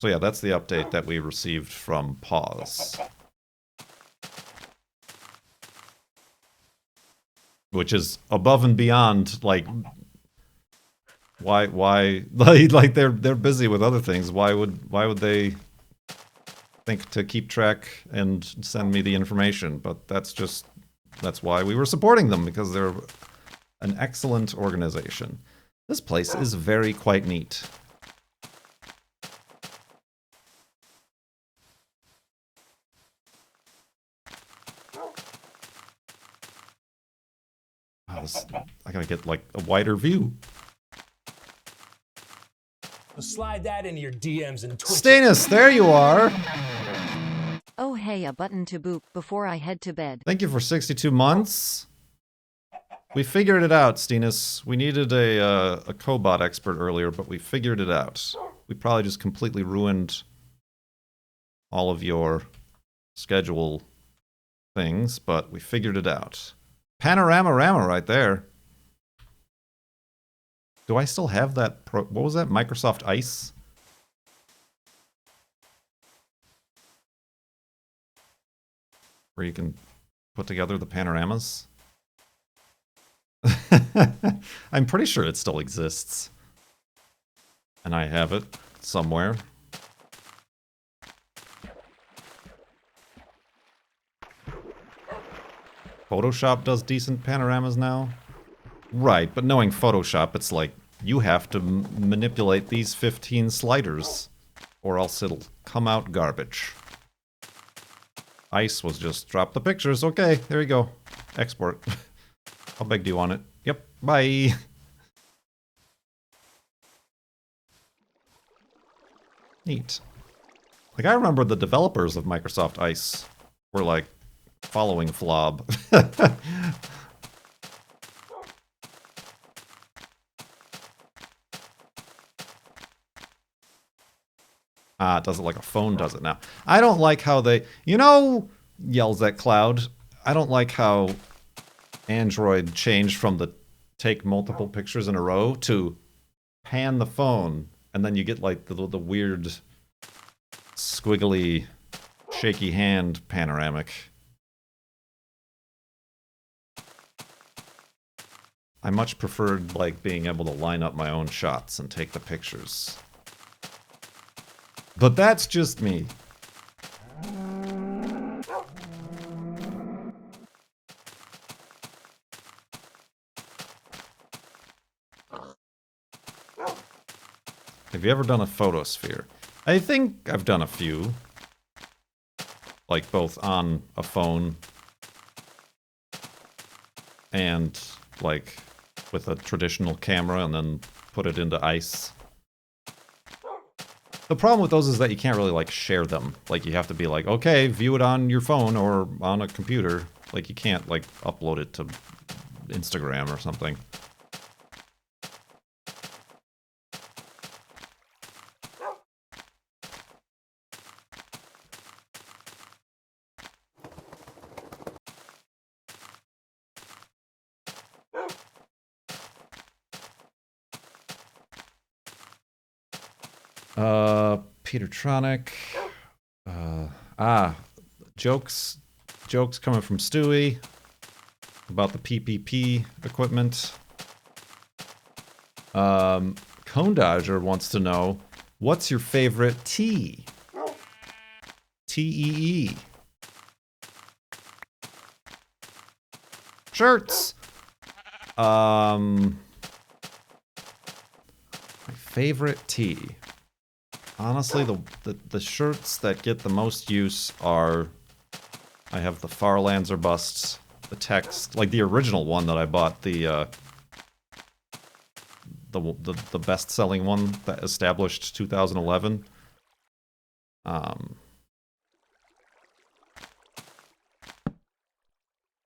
yeah, that's the update that we received from Pause. Which is above and beyond, like, why, like they're busy with other things. Why would they think to keep track and send me the information? But that's why we were supporting them, because they're an excellent organization. This place is very quite neat. Wow, I gotta get like a wider view. Slide that into your DMs and Twitch. Stanus, there you are. Oh hey, a button to boop before I head to bed. Thank you for 62 months. We figured it out, Stenus. We needed a cobot expert earlier, but we figured it out. We probably just completely ruined all of your schedule things, but we figured it out. Panorama-rama right there. Do I still have that what was that? Microsoft Ice? Where you can put together the panoramas? I'm pretty sure it still exists. And I have it somewhere. Photoshop does decent panoramas now? Right, but knowing Photoshop, it's like, you have to manipulate these 15 sliders, or else it'll come out garbage. Ice was just drop the pictures. Okay, there you go. Export. How big do you want it? Yep, bye. Neat. Like, I remember the developers of Microsoft Ice were like following FLoB. It does it like a phone does it now. I don't like how they, yells at Cloud. I don't like how Android changed from the take multiple pictures in a row to pan the phone, and then you get like the weird squiggly shaky hand panoramic. I much preferred like being able to line up my own shots and take the pictures. But that's just me. Have you ever done a photosphere? I think I've done a few. Like both on a phone and like with a traditional camera and then put it into Ice. The problem with those is that you can't really like share them. Like you have to be like, okay, view it on your phone or on a computer. Like you can't like upload it to Instagram or something. Petertronic. Jokes coming from Stewie about the PPP equipment. Cone Dodger wants to know, what's your favorite tea? T-E-E. Shirts! My favorite tea. Honestly, the shirts that get the most use are, I have the Farlands or Busts, the text, like the original one that I bought, the best-selling one that established 2011. And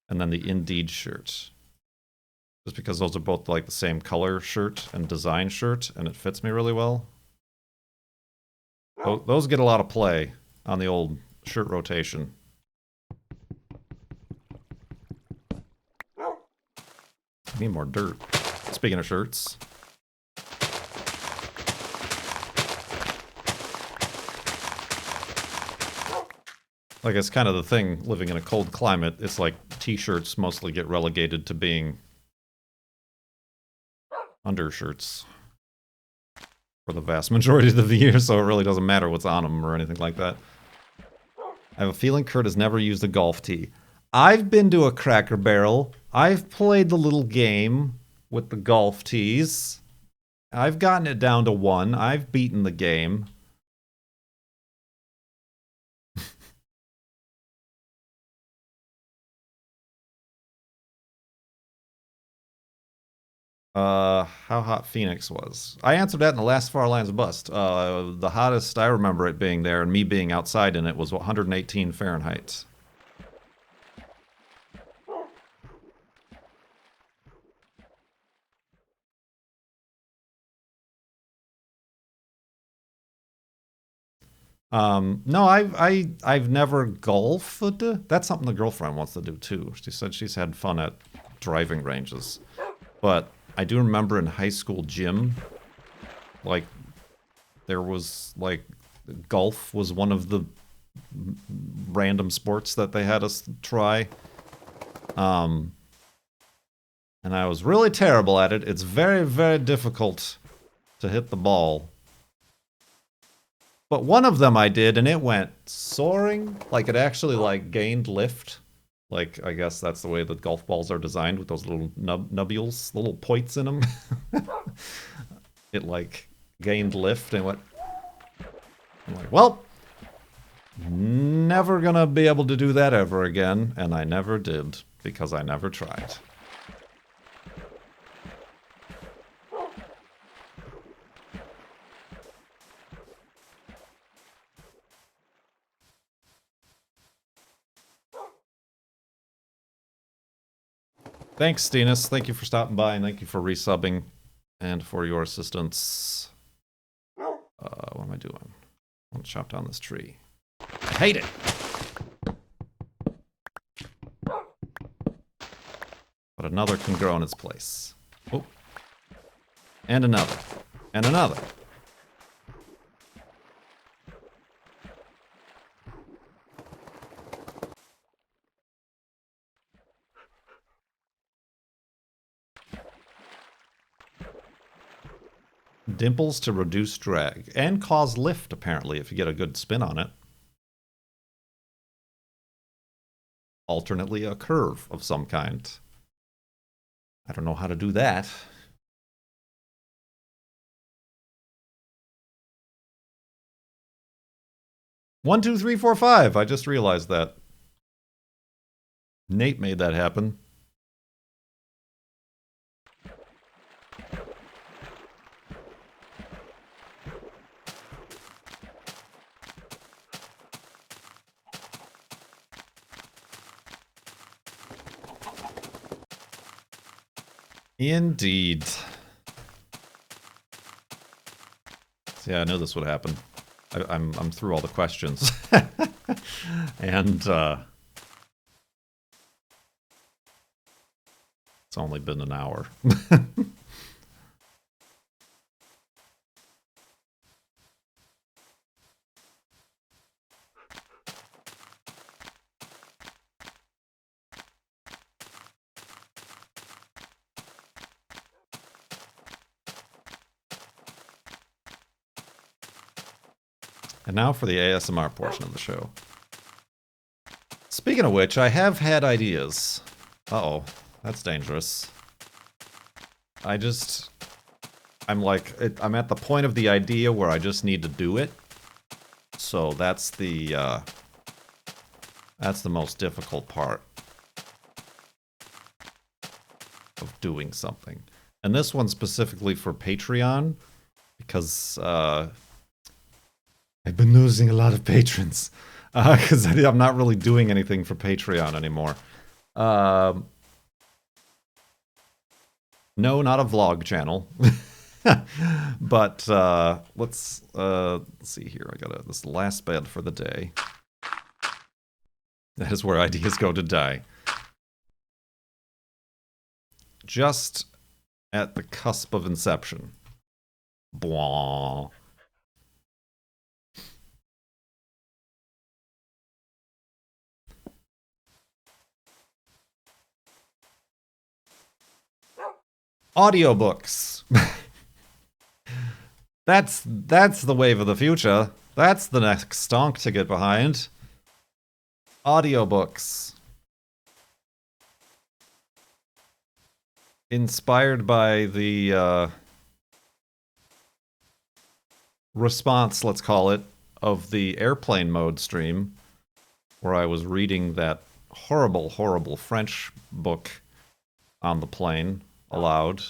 then the Indeed shirt. Just because those are both like the same color shirt and design shirt, and it fits me really well. Those get a lot of play on the old shirt rotation. We need more dirt. Speaking of shirts. Like, it's kind of the thing, living in a cold climate, it's like t-shirts mostly get relegated to being undershirts for the vast majority of the year, so it really doesn't matter what's on them or anything like that. I have a feeling Kurt has never used a golf tee. I've been to a Cracker Barrel. I've played the little game with the golf tees. I've gotten it down to 1. I've beaten the game. How hot Phoenix was. I answered that in the last Farlands bust. The hottest I remember it being there and me being outside in it was 118 Fahrenheit. No, I've never golfed. That's something the girlfriend wants to do too. She said she's had fun at driving ranges. But I do remember in high school gym, like, there was, like, golf was one of the random sports that they had us try. And I was really terrible at it. It's very, very difficult to hit the ball. But one of them I did, and it went soaring. Like, it actually, like, gained lift. Like, I guess that's the way that golf balls are designed, with those little nubules, little points in them. It, like, gained lift and went... I'm like, well, never gonna be able to do that ever again. And I never did, because I never tried. Thanks, Stinus. Thank you for stopping by, and thank you for resubbing, and for your assistance. What am I doing? I want to chop down this tree. I hate it! But another can grow in its place. Oh. And another. And another. Dimples to reduce drag. And cause lift, apparently, if you get a good spin on it. Alternately, a curve of some kind. I don't know how to do that. One, two, three, four, five. I just realized that. Nate made that happen. Indeed. Yeah, I knew this would happen. I'm through all the questions. And it's only been an hour. And now for the ASMR portion of the show. Speaking of which, I have had ideas. Uh-oh, that's dangerous. I'm at the point of the idea where I just need to do it. So that's the most difficult part of doing something. And this one's specifically for Patreon, because I've been losing a lot of patrons, because I'm not really doing anything for Patreon anymore. No, not a vlog channel. But let's see here. I got this last bed for the day. That is where ideas go to die. just at the cusp of inception. Blah. Audiobooks. That's the wave of the future. That's the next stonk to get behind. Audiobooks. Inspired by the response, let's call it, of the airplane mode stream, where I was reading that horrible, horrible French book on the plane aloud.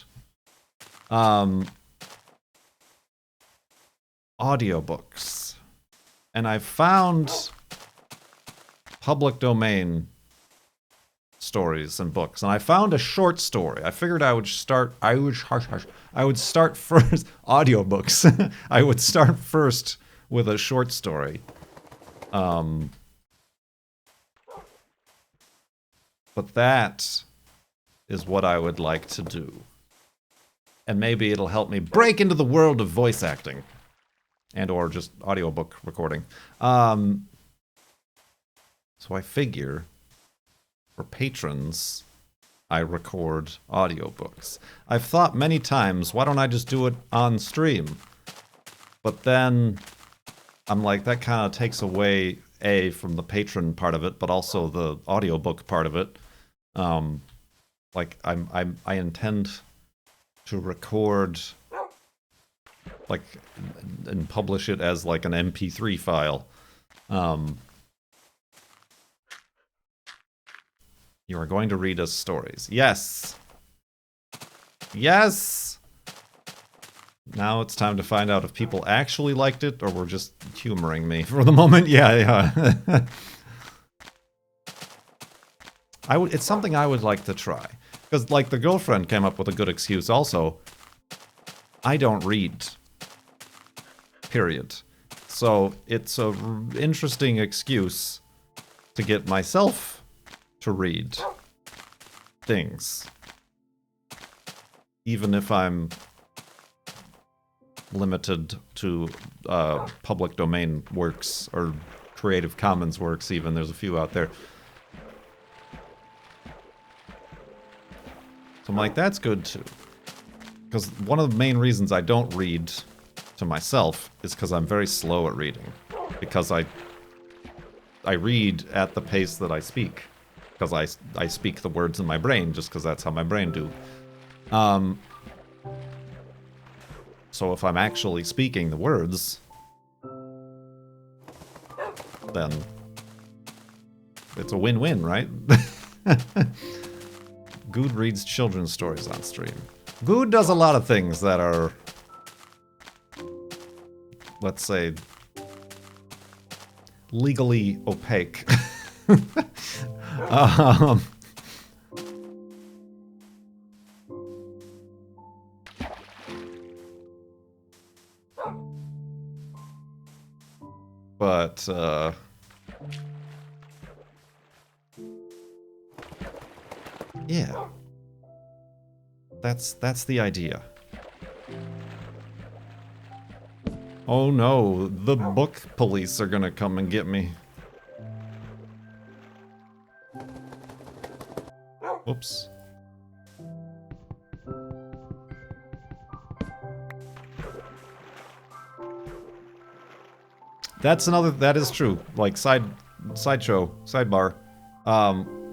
Audiobooks. And I found public domain stories and books, and I found a short story. I figured I would start first audiobooks. I would start first with a short story. But that is what I would like to do. And maybe it'll help me break into the world of voice acting and or just audiobook recording. So I figure for patrons, I record audiobooks. I've thought many times, why don't I just do it on stream? But then I'm like, that kind of takes away, A, from the patron part of it, but also the audiobook part of it. Like, I intend to record, like, and publish it as, like, an MP3 file. You are going to read us stories. Yes! Yes! Now it's time to find out if people actually liked it or were just humoring me for the moment. Yeah. It's something I would like to try. Because, like, the girlfriend came up with a good excuse also. I don't read. Period. So, it's a interesting excuse to get myself to read things. Even if I'm limited to public domain works or Creative Commons works even. There's a few out there. So I'm like, that's good too. Because one of the main reasons I don't read to myself is because I'm very slow at reading. Because I read at the pace that I speak. Because I speak the words in my brain, just because that's how my brain do. So if I'm actually speaking the words, then it's a win-win, right? Good reads children's stories on stream. Good does a lot of things that are, let's say, legally opaque. But, yeah. That's the idea. Oh no, the book police are gonna come and get me. Oops. That is true. Like, sidebar.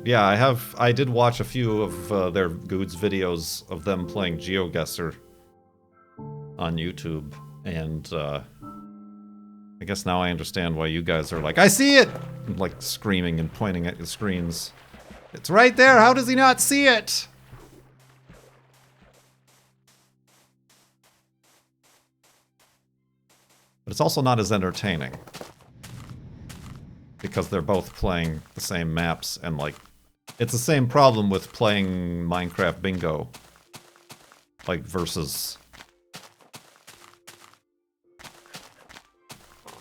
Yeah, I did watch a few of their Goods videos of them playing GeoGuessr on YouTube, and I guess now I understand why you guys are like, I see it! Like, screaming and pointing at your screens. It's right there, how does he not see it? But it's also not as entertaining. Because they're both playing the same maps, and like, it's the same problem with playing Minecraft Bingo. Like, versus...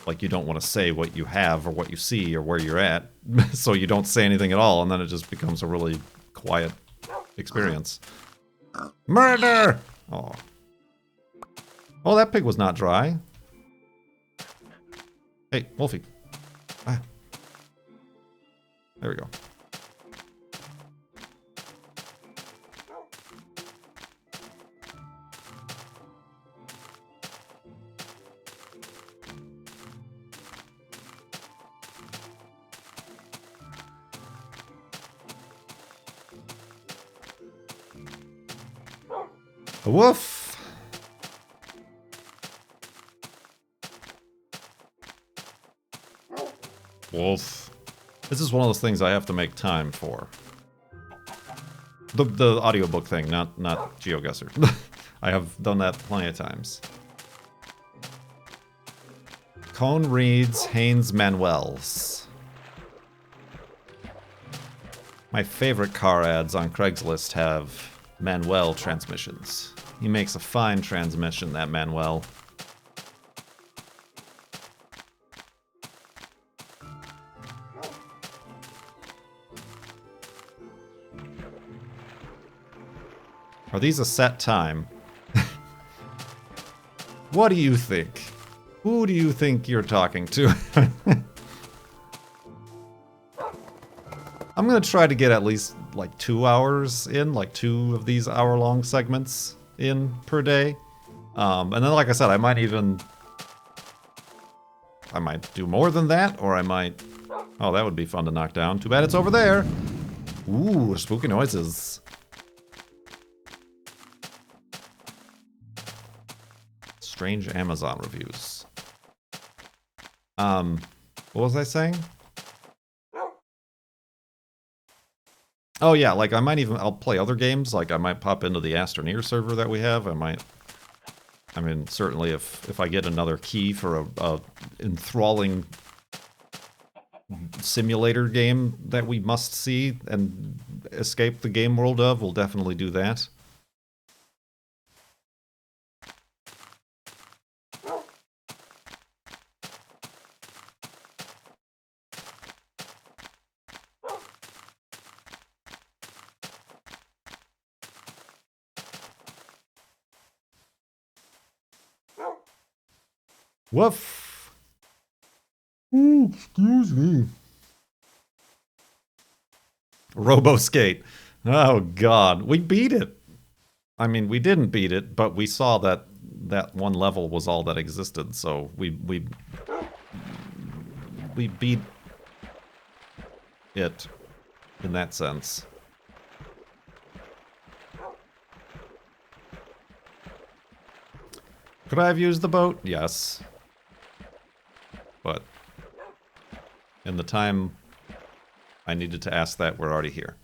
Like, you don't want to say what you have, or what you see, or where you're at, so you don't say anything at all, and then it just becomes a really quiet experience. Murder! Oh. Oh, that pig was not dry. Hey, Wolfie. Ah. There we go. Woof! Wolf. This is one of those things I have to make time for. The audiobook thing, not GeoGuessr. I have done that plenty of times. Cone reads Haynes Manuels. My favorite car ads on Craigslist have Manuel transmissions. He makes a fine transmission, that Manuel. Are these a set time? What do you think? Who do you think you're talking to? I'm gonna try to get at least like 2 hours in, like 2 of these hour-long segments in per day. And then, like I said, I might do more than that, or I might... Oh, that would be fun to knock down. Too bad it's over there. Ooh, spooky noises. Strange Amazon reviews. What was I saying? Oh yeah, like I'll play other games, like I might pop into the Astroneer server that we have, I mean, certainly if I get another key for a enthralling simulator game that we must see and escape the game world of, we'll definitely do that. Woof! Ooh, excuse me. Robo-Skate. Oh god, we beat it! I mean, we didn't beat it, but we saw that that one level was all that existed, so we beat it in that sense. Could I have used the boat? Yes. But in the time I needed to ask that, we're already here.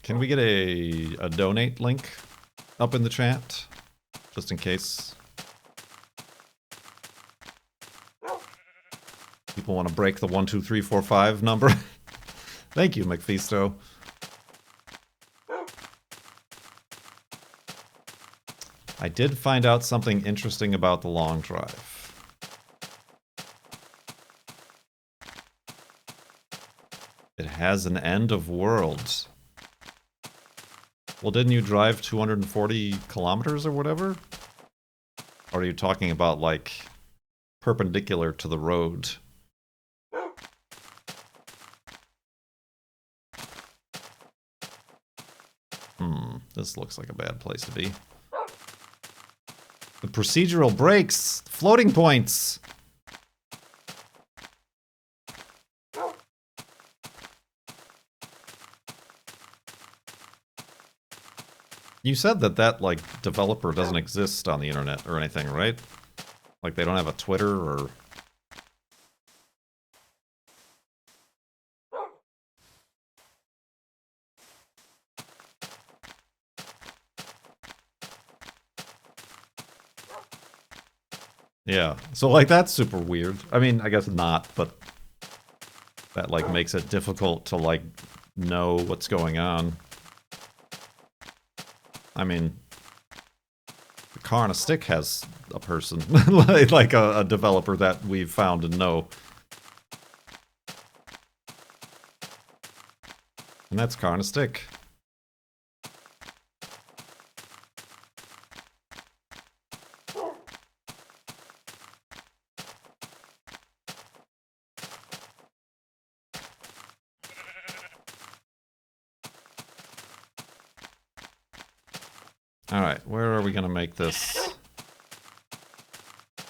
Can we get a donate link up in the chat? Just in case people want to break the 1, 2, 3, 4, 5 number. Thank you, McFeasto. I did find out something interesting about the long drive. It has an end of worlds. Well, didn't you drive 240 kilometers or whatever? Or are you talking about, like, perpendicular to the road? This looks like a bad place to be. The procedural brakes! Floating points! You said that, like, developer doesn't exist on the internet or anything, right? Like, they don't have a Twitter or... Yeah, so, like, that's super weird. I mean, I guess not, but that, like, makes it difficult to, like, know what's going on. I mean, the car on a stick has a person, like a developer that we've found and know. And that's car on a stick. Alright, where are we gonna make this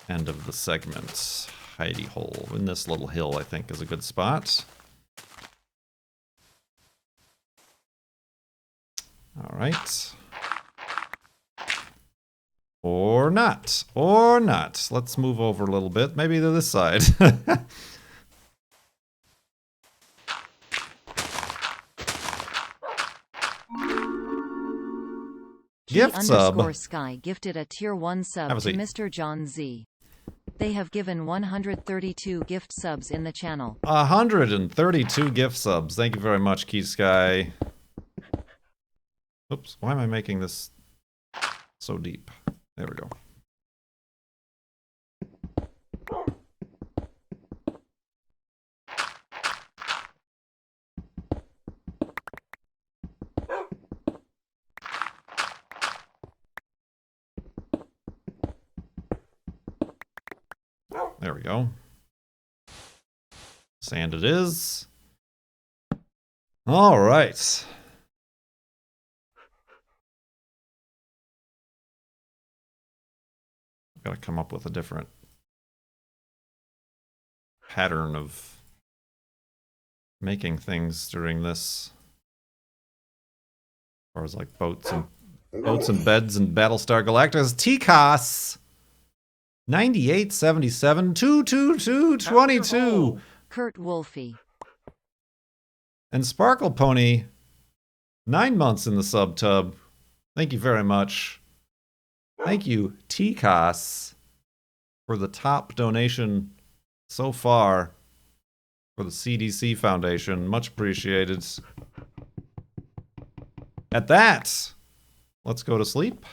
end of the segment? Hidey hole. In this little hill, I think, is a good spot. Alright. Or not. Or not. Let's move over a little bit. Maybe to this side. Gift sub. Sky gifted a tier 1 sub Have a to seat. Mr. John Z. They have given 132 gift subs in the channel. 132 gift subs. Thank you very much, Key Sky. Oops, why am I making this so deep? There we go. There we go. Sand it is. All right. I've got to come up with a different pattern of making things during this. As far as like boats and beds and Battlestar Galactica. TCOS 9877 222 22. Kurt Wolfie. And Sparkle Pony 9 months in the sub tub. Thank you very much. Thank you, TCOS, for the top donation so far for the CDC Foundation. Much appreciated. At that, let's go to sleep.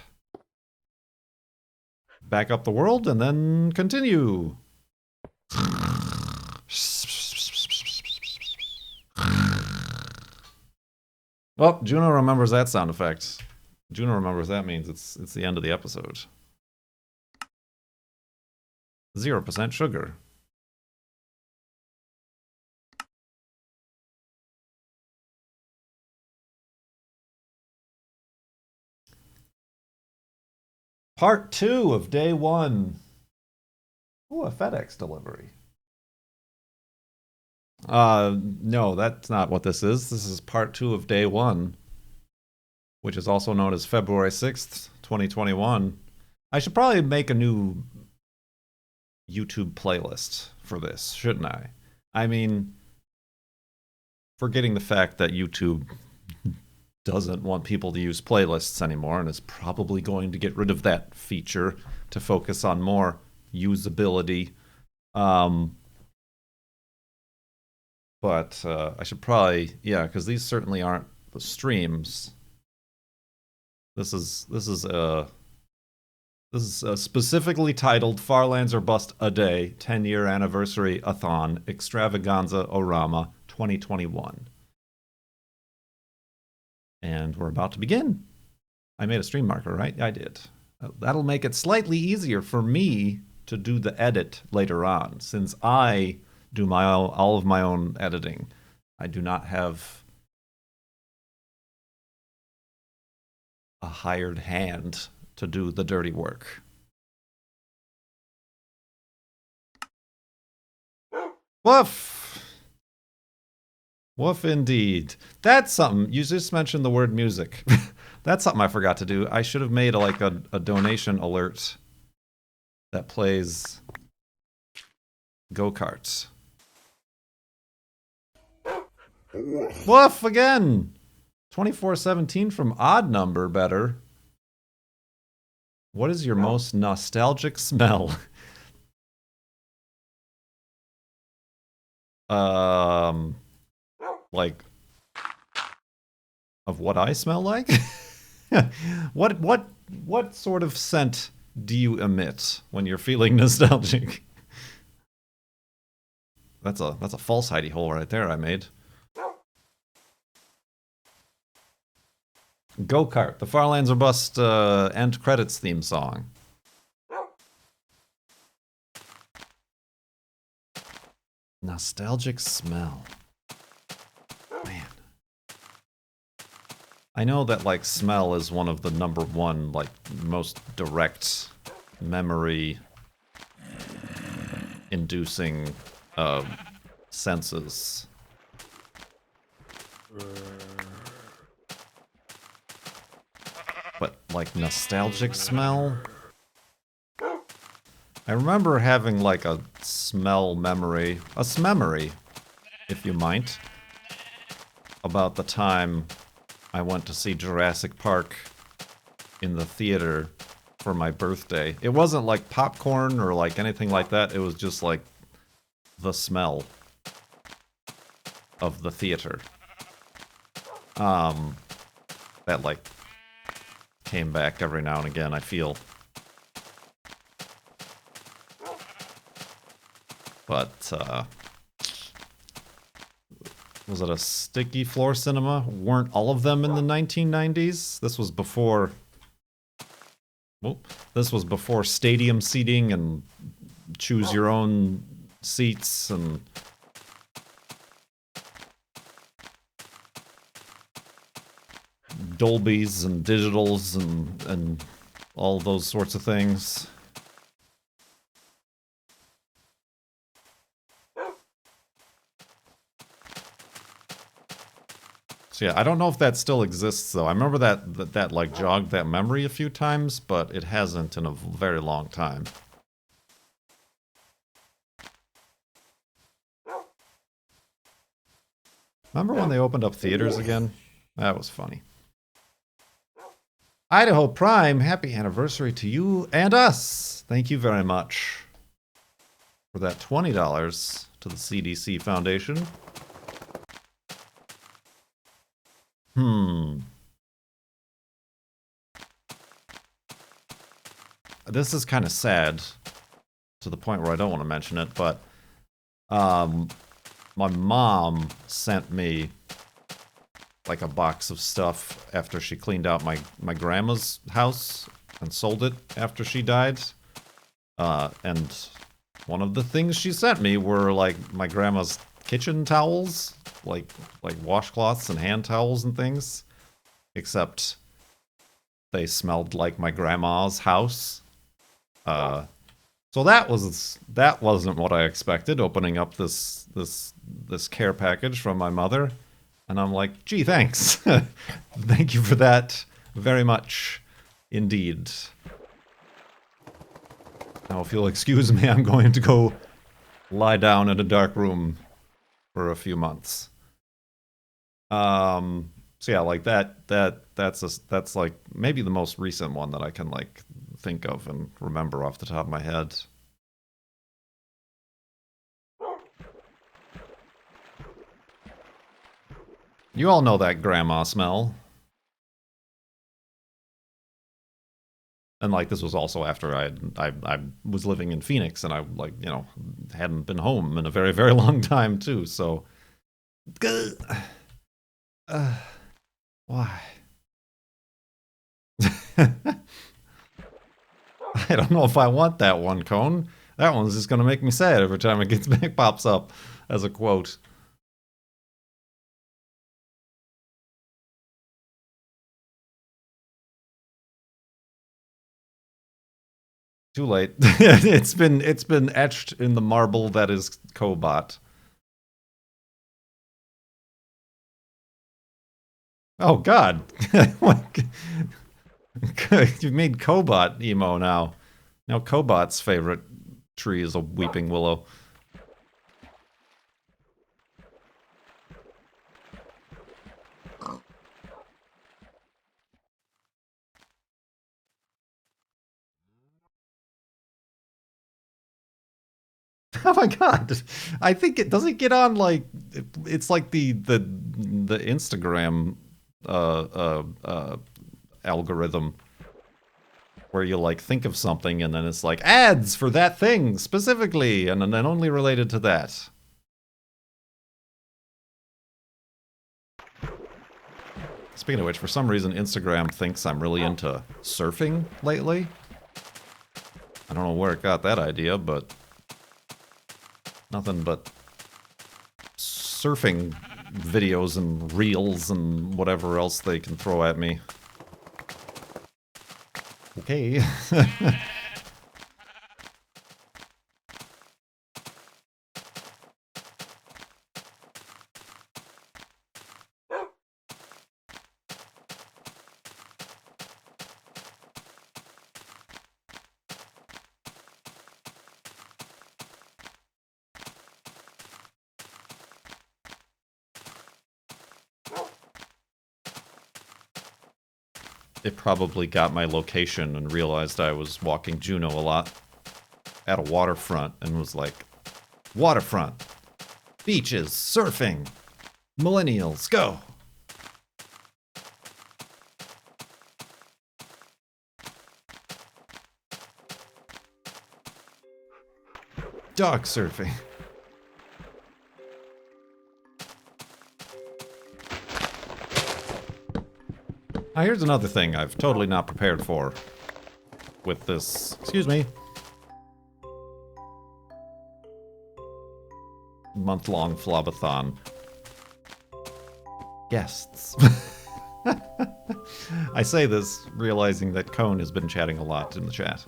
Back up the world and then continue. Well, Juno remembers that sound effect. Juno remembers that means it's the end of the episode. 0% sugar. Part 2 of day 1. Ooh, a FedEx delivery. No, that's not what this is. This is part 2 of day 1, which is also known as February 6th, 2021. I should probably make a new YouTube playlist for this, shouldn't I? I mean, forgetting the fact that YouTube doesn't want people to use playlists anymore and is probably going to get rid of that feature to focus on more usability. But I should probably, yeah, because these certainly aren't the streams. This is specifically titled Farlands or Bust a Day 10-year anniversary a-thon extravaganza orama 2021. And we're about to begin. I made a stream marker, right? I did. That'll make it slightly easier for me to do the edit later on, since I do all of my own editing. I do not have a hired hand to do the dirty work. Woof! Woof indeed. That's something. You just mentioned the word music. That's something I forgot to do. I should have made a donation alert that plays go-karts. Woof again! 2417 from Odd Number better. What is your most nostalgic smell? Like Of what I smell like? What sort of scent do you emit when you're feeling nostalgic? That's a false hidey hole right there I made. Go-Kart, the Farlands or Bust end credits theme song. Nostalgic smell. Man. I know that, like, smell is one of the number one, like, most direct memory inducing senses. But, like, nostalgic smell? I remember having, like, a smell memory, a smemory, if you might, about the time I went to see Jurassic Park in the theater for my birthday. It wasn't like popcorn or like anything like that. It was just like the smell of the theater. That like came back every now and again, I feel. But, was it a sticky floor cinema? Weren't all of them in the 1990s? This was before... Well, this was before stadium seating and choose your own seats and... Dolbys and digitals and all those sorts of things. So yeah, I don't know if that still exists though. I remember that like jogged that memory a few times, but it hasn't in a very long time. Remember when they opened up theaters again? That was funny. Idaho Prime, happy anniversary to you and us. Thank you very much for that $20 to the CDC Foundation. This is kind of sad to the point where I don't want to mention it, but my mom sent me like a box of stuff after she cleaned out my grandma's house and sold it after she died. And one of the things she sent me were like my grandma's kitchen towels, like washcloths and hand towels and things, except they smelled like my grandma's house. So that wasn't what I expected, opening up this care package from my mother. And I'm like, gee, thanks. Thank you for that very much indeed. Now, if you'll excuse me, I'm going to go lie down in a dark room for a few months. So yeah, like that's like maybe the most recent one that I can like think of and remember off the top of my head. You all know that grandma smell. And like this was also after I was living in Phoenix and I like, you know, hadn't been home in a very, very long time too, so why? I don't know if I want that one, Cone. That one's just gonna make me sad every time it pops up as a quote. Too late. It's been etched in the marble that is Cobot. Oh God! You've made Cobot emo now. Now Cobot's favorite tree is a weeping willow. Oh my God! I think it doesn't get on like it's like the Instagram algorithm where you like think of something and then it's like ads for that thing specifically and then only related to that. Speaking of which, for some reason Instagram thinks I'm really into surfing lately. I don't know where it got that idea, but nothing but surfing videos and reels and whatever else they can throw at me. Okay. It probably got my location and realized I was walking Juno a lot at a waterfront and was like, waterfront, beaches, surfing, millennials, go. Dog surfing. Now here's another thing I've totally not prepared for with this, excuse me, month-long FLoB-A-Thon. Guests. I say this realizing that Cone has been chatting a lot in the chat.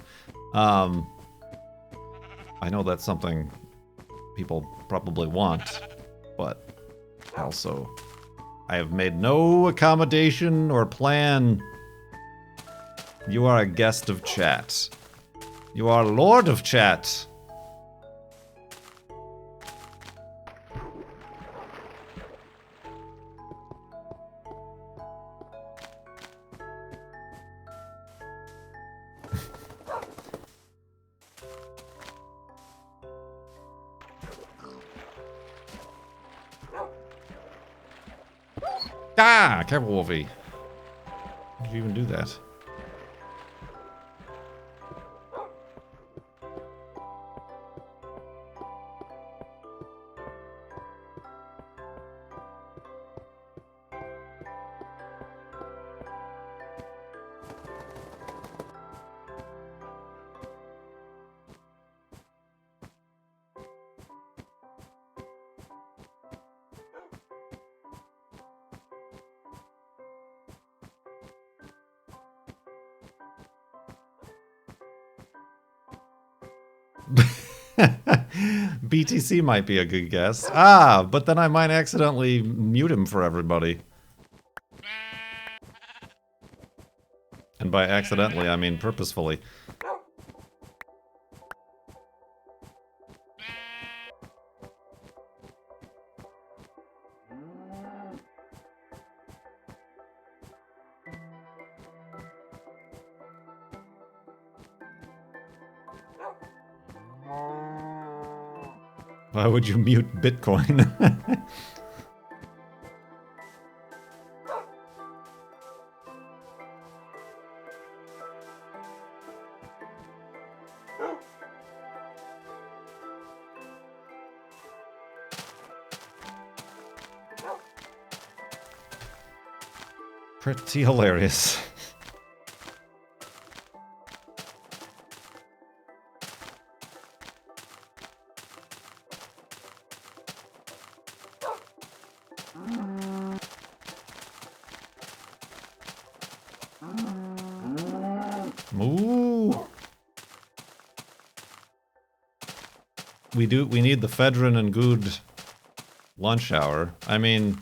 I know that's something people probably want, but also I have made no accommodation or plan. You are a guest of chat. You are Lord of Chat. Ah, careful, Wolfie. How did you even do that? BTC might be a good guess. Ah, but then I might accidentally mute him for everybody. And by accidentally, I mean purposefully. Why would you mute Bitcoin? Pretty hilarious. Ooh. We need the Fedrin and Good lunch hour. I mean,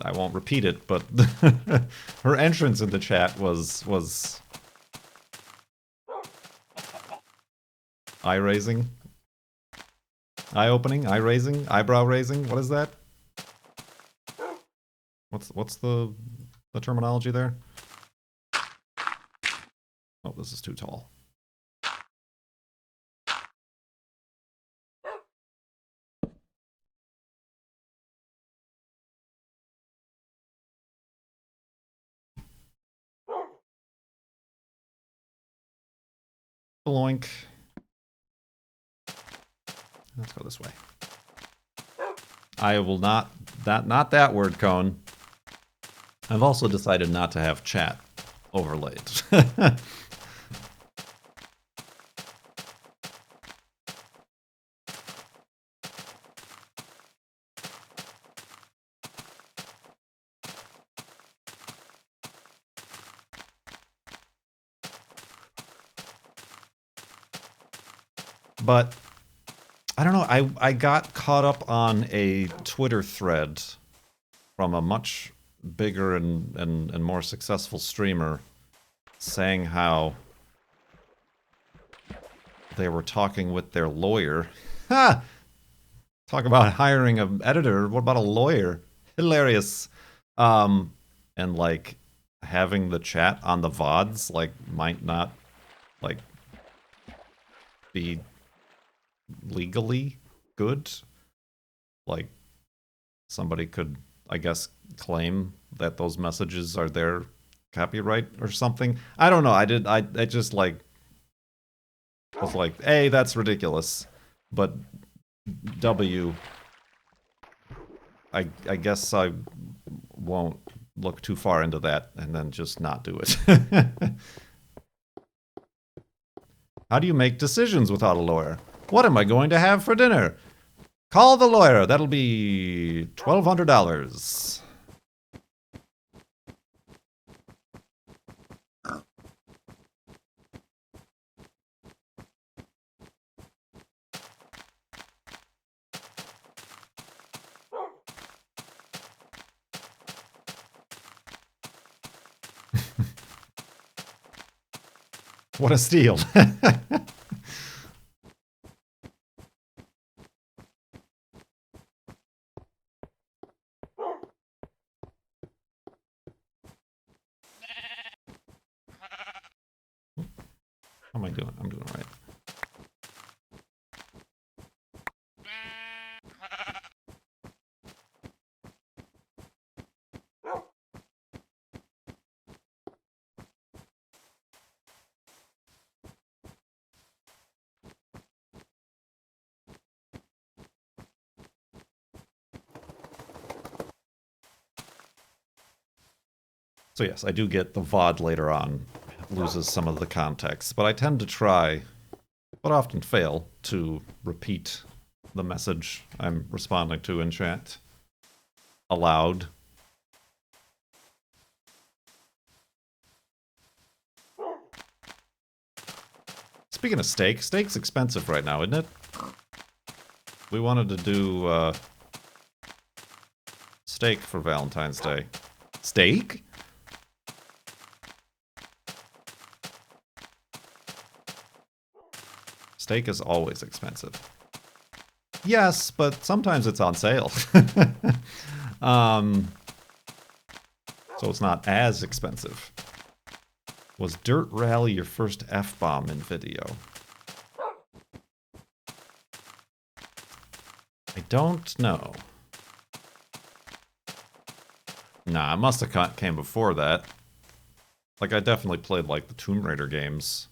I won't repeat it, but her entrance in the chat was eye-raising. Eye-opening? Eye-raising? Eyebrow-raising? What is that? What's the terminology there? Oh, this is too tall. Bloink. Let's go this way. I will not that word, Cone. I've also decided not to have chat overlaid. But I don't know, I got caught up on a Twitter thread from a much bigger and more successful streamer saying how they were talking with their lawyer. Ha! Talk about hiring an editor. What about a lawyer? Hilarious. And like having the chat on the VODs like might not like be legally good. Like somebody could, I guess, claim that those messages are their copyright or something. I don't know. I just like was like, A, that's ridiculous. But W, I guess I won't look too far into that and then just not do it. How do you make decisions without a lawyer? What am I going to have for dinner? Call the lawyer. That'll be $1,200. What a steal. How am I doing? I'm doing all right. So yes, I do get the VOD later on. It loses some of the context, but I tend to try, but often fail, to repeat the message I'm responding to in chat aloud. Speaking of steak, steak's expensive right now, isn't it? We wanted to do steak for Valentine's Day. Steak? Steak is always expensive. Yes, but sometimes it's on sale. So it's not as expensive. Was Dirt Rally your first F-bomb in video? I don't know. Nah, it must have came before that. Like, I definitely played, like, the Tomb Raider games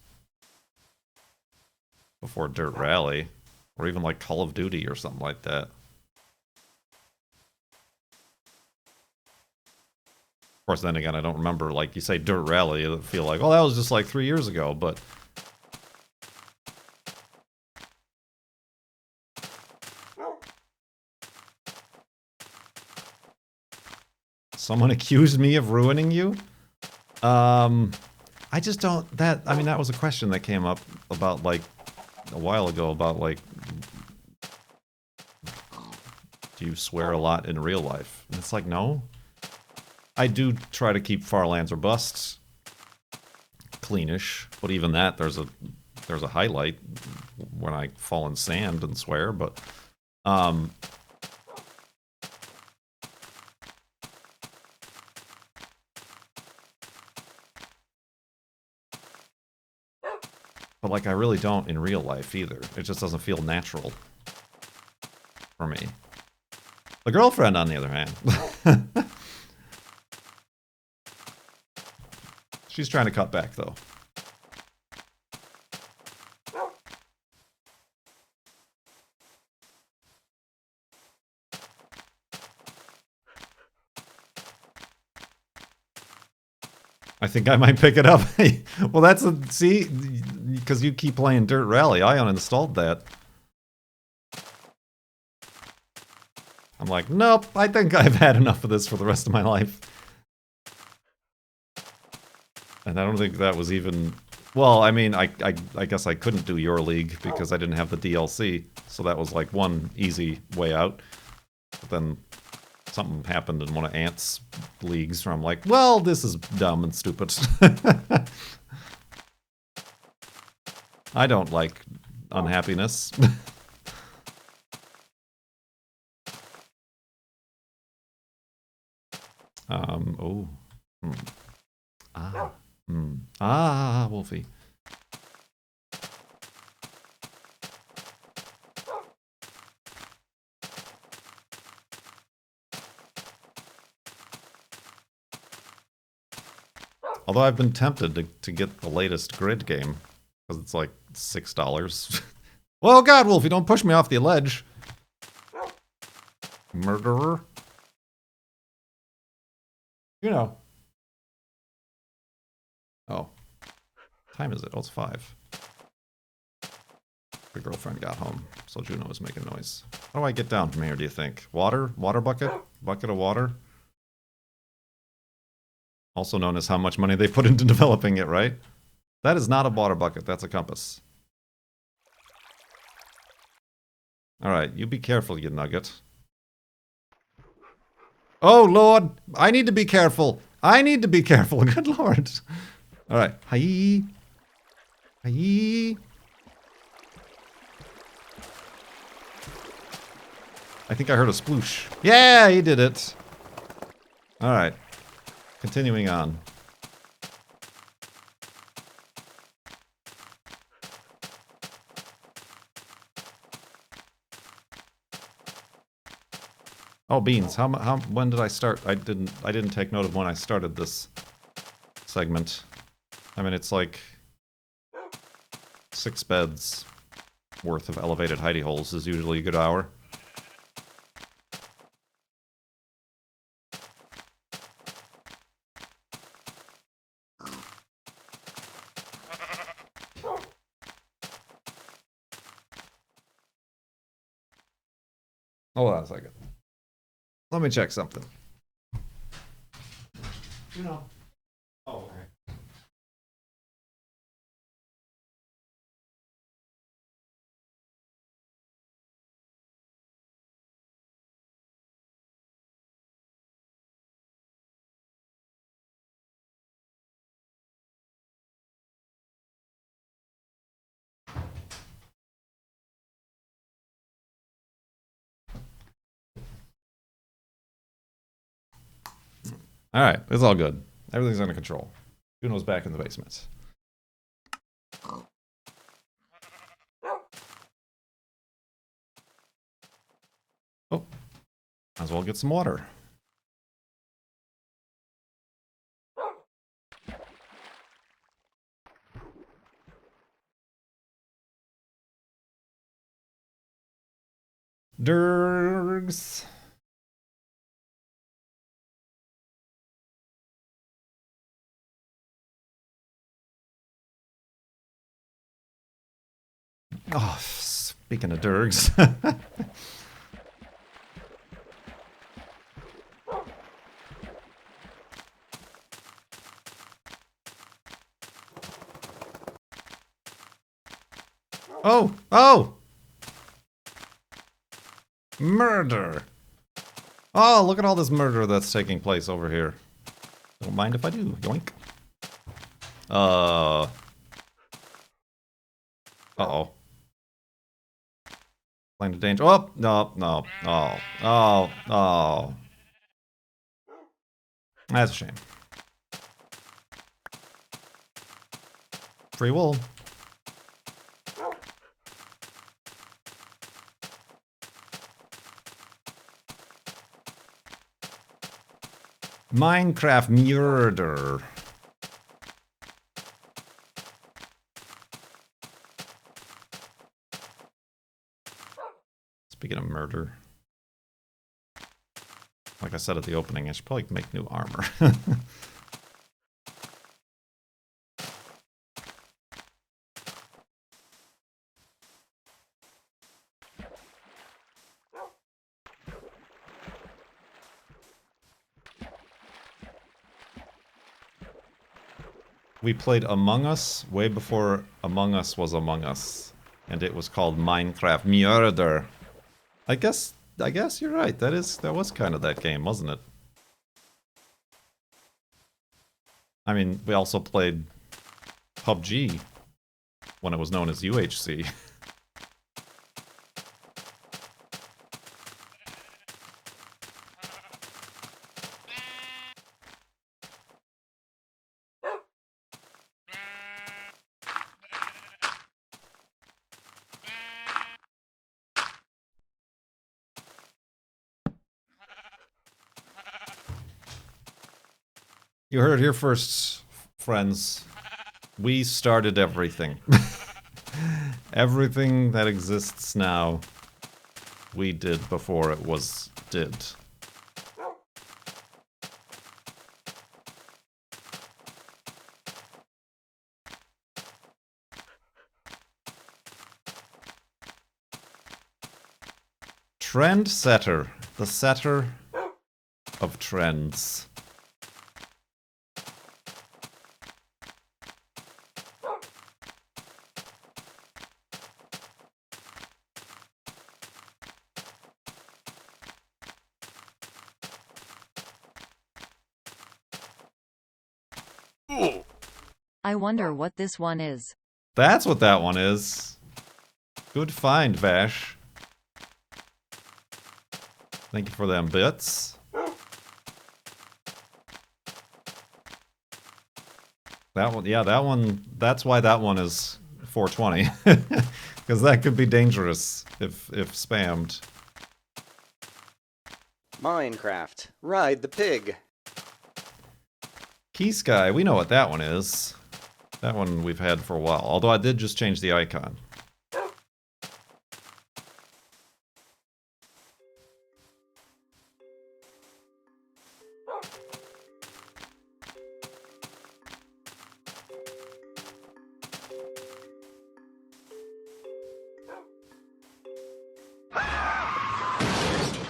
before Dirt Rally, or even like Call of Duty or something like that. Of course, then again, I don't remember, like, you say Dirt Rally, I feel like, oh, that was just like 3 years ago, but... Someone accused me of ruining you? I just don't, I mean, that was a question that came up about, like, a while ago about, like, do you swear a lot in real life? And it's like, no. I do try to keep farlands or busts cleanish, but even that, there's a highlight when I fall in sand and swear, but, but, like, I really don't in real life, either. It just doesn't feel natural for me. The girlfriend, on the other hand. She's trying to cut back, though. I think I might pick it up. Well, that's a... See? Because you keep playing Dirt Rally. I uninstalled that. I'm like, nope, I think I've had enough of this for the rest of my life. And I don't think that was even... Well, I mean, I guess I couldn't do Your League because I didn't have the DLC. So that was like one easy way out. But then something happened in one of Ant's leagues where I'm like, well, this is dumb and stupid. I don't like unhappiness. Oh. Wolfie. Although I've been tempted to get the latest Grid game, because it's like $6. Oh god, Wolfie, don't push me off the ledge. Murderer. You know. Oh. What time is it? Oh, it's 5. Your girlfriend got home, so Juno was making noise. How do I get down from here, do you think? Water? Water bucket? Bucket of water? Also known as how much money they put into developing it, right? That is not a water bucket, that's a compass. Alright, you be careful, you nugget. Oh, Lord! I need to be careful! I need to be careful, good lord! Alright, hi. Hi. I think I heard a sploosh. Yeah, he did it! Alright. Continuing on. Oh, beans. When did I start? I didn't take note of when I started this segment. I mean, it's like 6 beds worth of elevated hidey holes is usually a good hour. Hold on a second. Let me check something. You know. Oh, okay. Alright, it's all good. Everything's under control. Juno's back in the basement. Oh, might as well get some water. Dergs. Oh, speaking of dergs. Oh! Oh! Murder! Oh, look at all this murder that's taking place over here. Don't mind if I do. Yoink. Uh-oh. Line of danger. Oh! No, no. Oh. Oh. Oh. That's a shame. Free wool. Minecraft murder. Speaking of murder. Like I said at the opening, I should probably make new armor. We played Among Us way before Among Us was Among Us. And it was called Minecraft Murder. I guess you're right. That was kind of that game, wasn't it? I mean, we also played PUBG when it was known as UHC. You heard it here first, friends. We started everything. Everything that exists now, we did before it was did. Trendsetter. The setter of trends. I wonder what this one is. That's what that one is. Good find, Vash. Thank you for them bits. That one, yeah, that one, that's why that one is 420. Because that could be dangerous if spammed. Minecraft. Ride the pig. Key Sky, we know what that one is. That one we've had for a while, although I did just change the icon.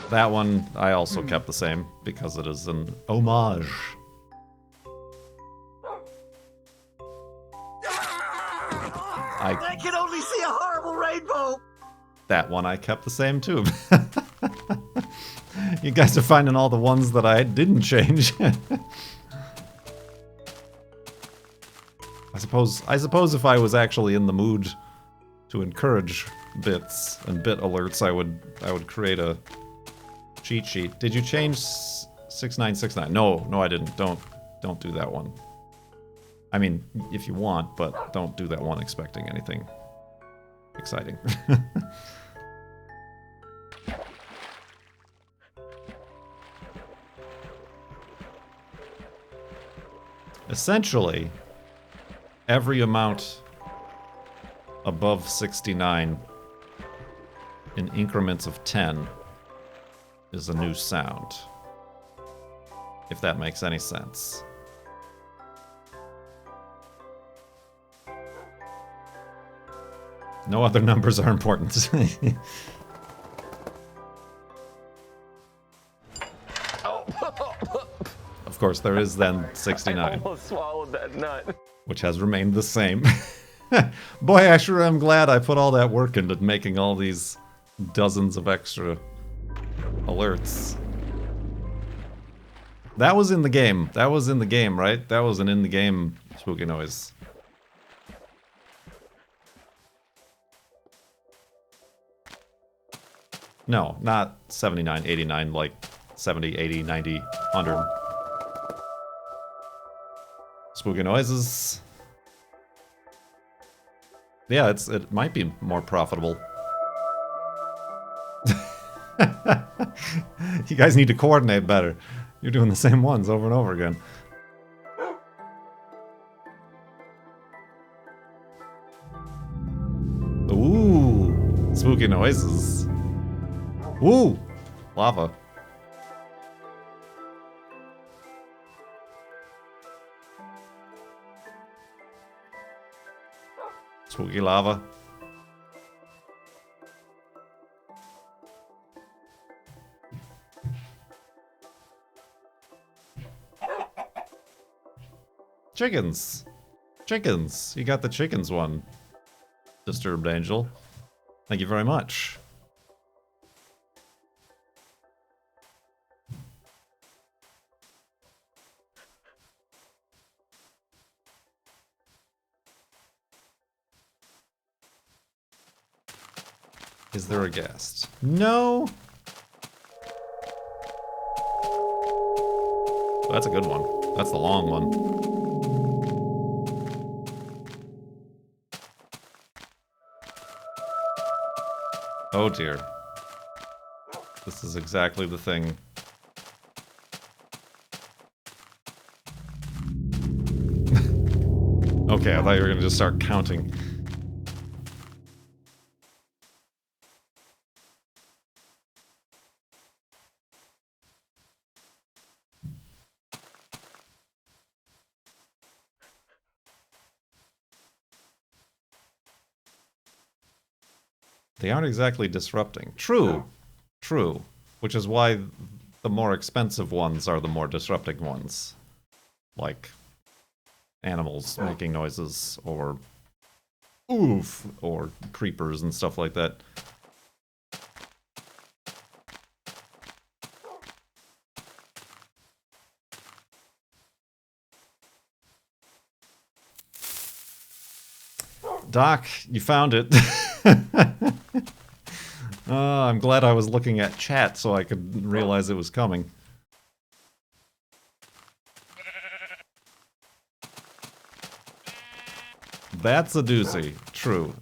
That one I also kept the same because it is an homage. I can only see a horrible rainbow! That one I kept the same too. You guys are finding all the ones that I didn't change. I suppose if I was actually in the mood to encourage bits and bit alerts, I would create a cheat sheet. Did you change 6969? No, I didn't. Don't do that one. I mean, if you want, but don't do that one expecting anything exciting. Essentially, every amount above 69 in increments of 10 is a new sound. If that makes any sense. No other numbers are important. Of course, there is then 69. I almost swallowed that nut. Which has remained the same. Boy, I sure am glad I put all that work into making all these dozens of extra alerts. That was in the game. That was in the game, right? That was an in-the-game spooky noise. No, not 79, 89, like 70, 80, 90, 100. Spooky noises. Yeah, it might be more profitable. You guys need to coordinate better. You're doing the same ones over and over again. Ooh, spooky noises. Ooh, lava. Spooky lava. Chickens. Chickens. You got the chickens one. Disturbed Angel. Thank you very much. Is there a guest? No. That's a good one. That's the long one. Oh dear. This is exactly the thing. Okay, I thought you were gonna just start counting. They aren't exactly disrupting. True. True. Which is why the more expensive ones are the more disrupting ones. Like animals making noises, or oof, or creepers and stuff like that. Doc, you found it. I'm glad I was looking at chat so I could realize it was coming. That's a doozy. True.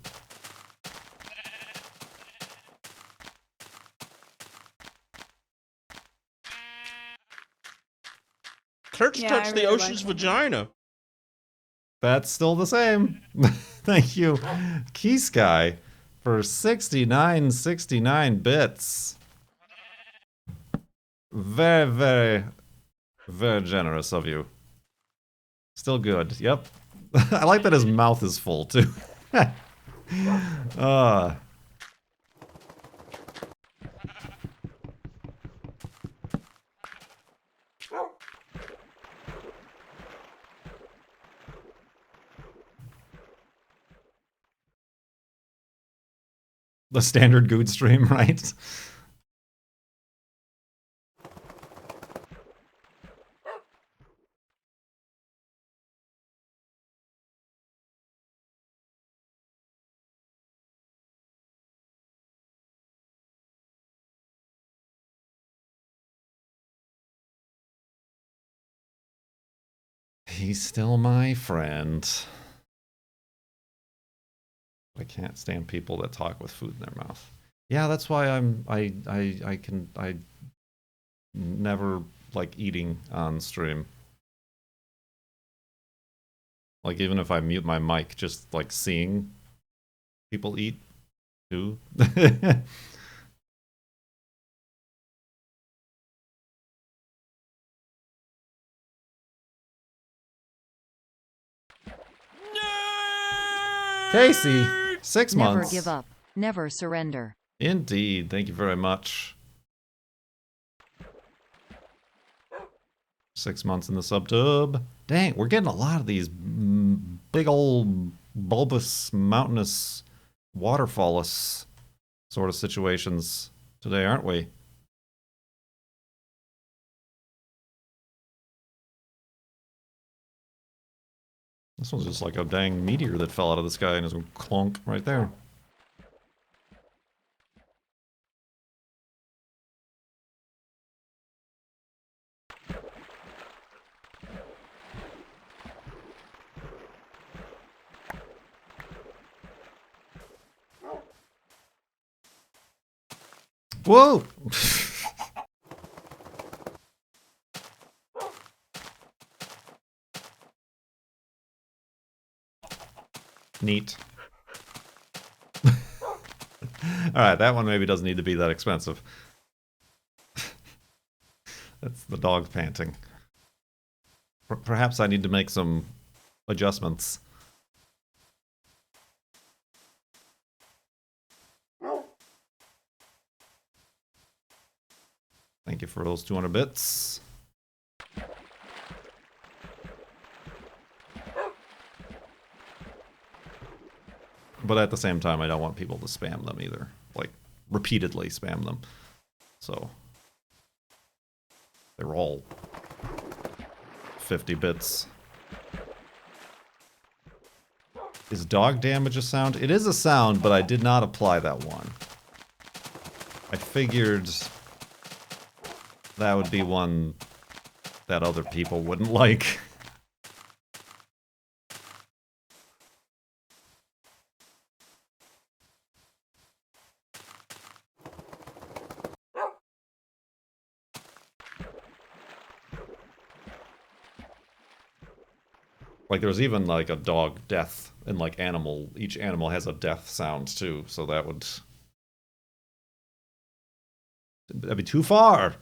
Kurt's touched the ocean's vagina. That's still the same. Thank you, Key Sky, for 69 bits. Very, very, very generous of you. Still good. Yep. I like that his mouth is full too. The standard good stream, right? He's still my friend. I can't stand people that talk with food in their mouth. Yeah, that's why I never like eating on stream. Like even if I mute my mic, just like seeing people eat too. Casey, 6 months. Never give up. Never surrender. Indeed. Thank you very much. 6 months in the subtub. Dang, we're getting a lot of these big old bulbous, mountainous, waterfallous sort of situations today, aren't we? This one's just like a dang meteor that fell out of the sky and is a clunk right there. Whoa! Neat. Alright, that one maybe doesn't need to be that expensive. That's the dog panting. Perhaps I need to make some adjustments. Thank you for those 200 bits. But at the same time, I don't want people to spam them either. Like, repeatedly spam them. So, they're all 50 bits. Is dog damage a sound? It is a sound, but I did not apply that one. I figured that would be one that other people wouldn't like. Like, there's even, like, a dog death and, like, animal. Each animal has a death sound, too, so that would... That'd be too far!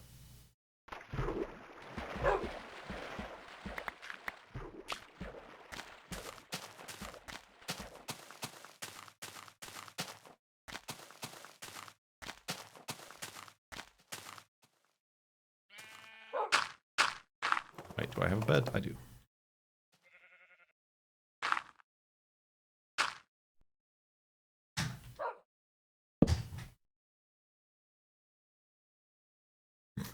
Wait, do I have a bed? I do.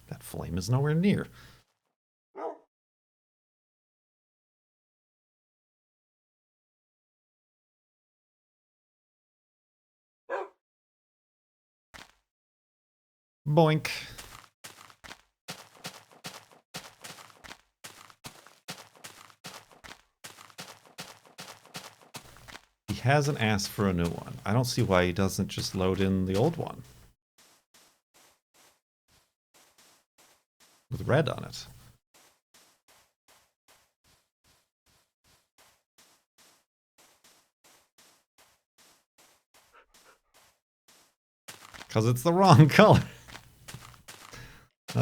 That flame is nowhere near. Boink. He hasn't asked for a new one. I don't see why he doesn't just load in the old one. With red on it. Because it's the wrong color. You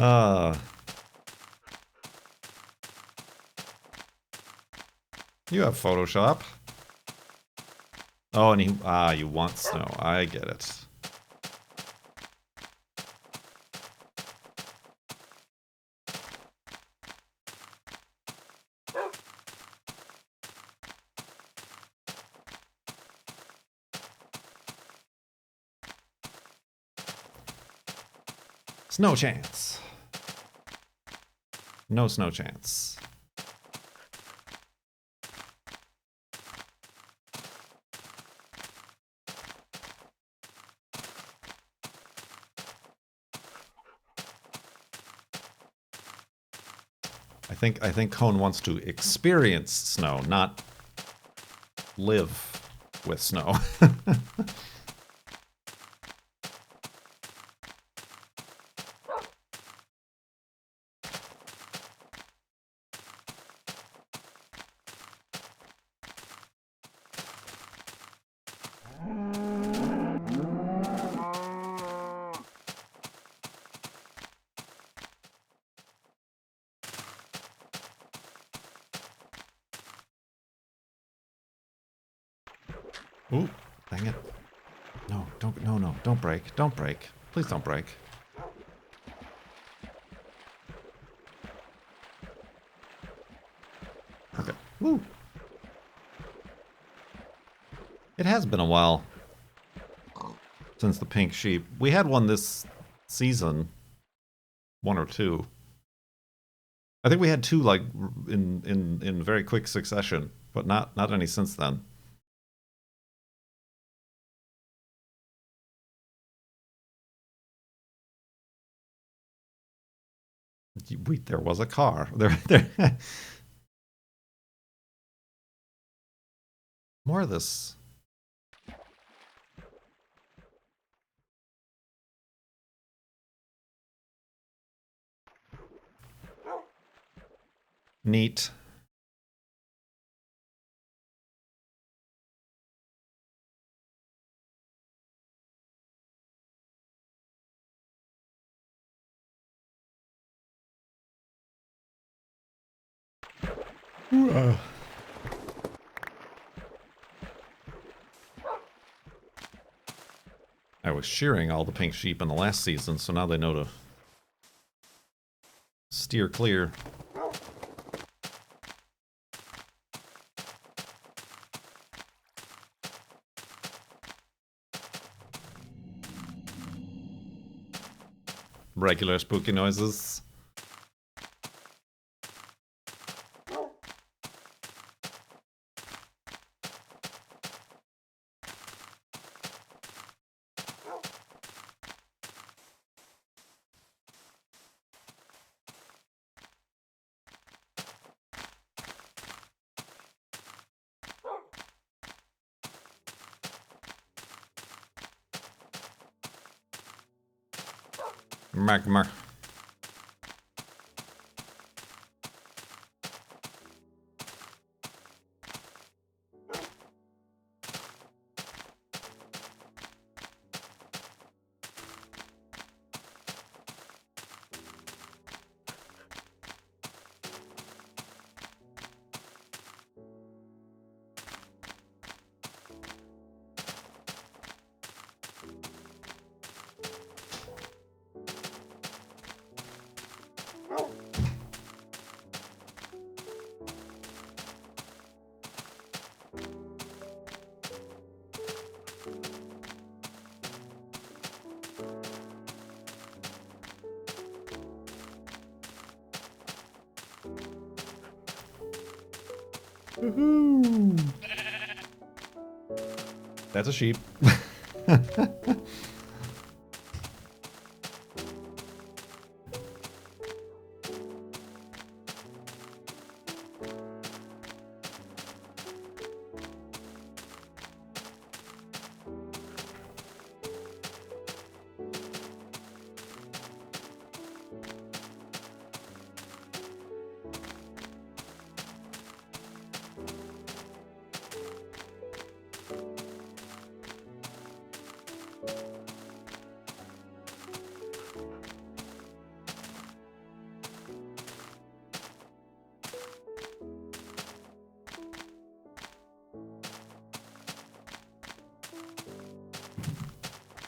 have Photoshop. Oh, and you want snow. I get it. Snow chance. No snow chance. I think Cone wants to experience snow, not live with snow. Ooh, dang it. No, don't break. Don't break. Please don't break. Okay. Woo. It has been a while since the pink sheep. We had one this season. One or two. I think we had two, like, in very quick succession, but not any since then. Wait, there was a car. There. More of this. Neat. I was shearing all the pink sheep in the last season, so now they know to steer clear. regular spooky noises. Magma. Woohoo! That's a sheep.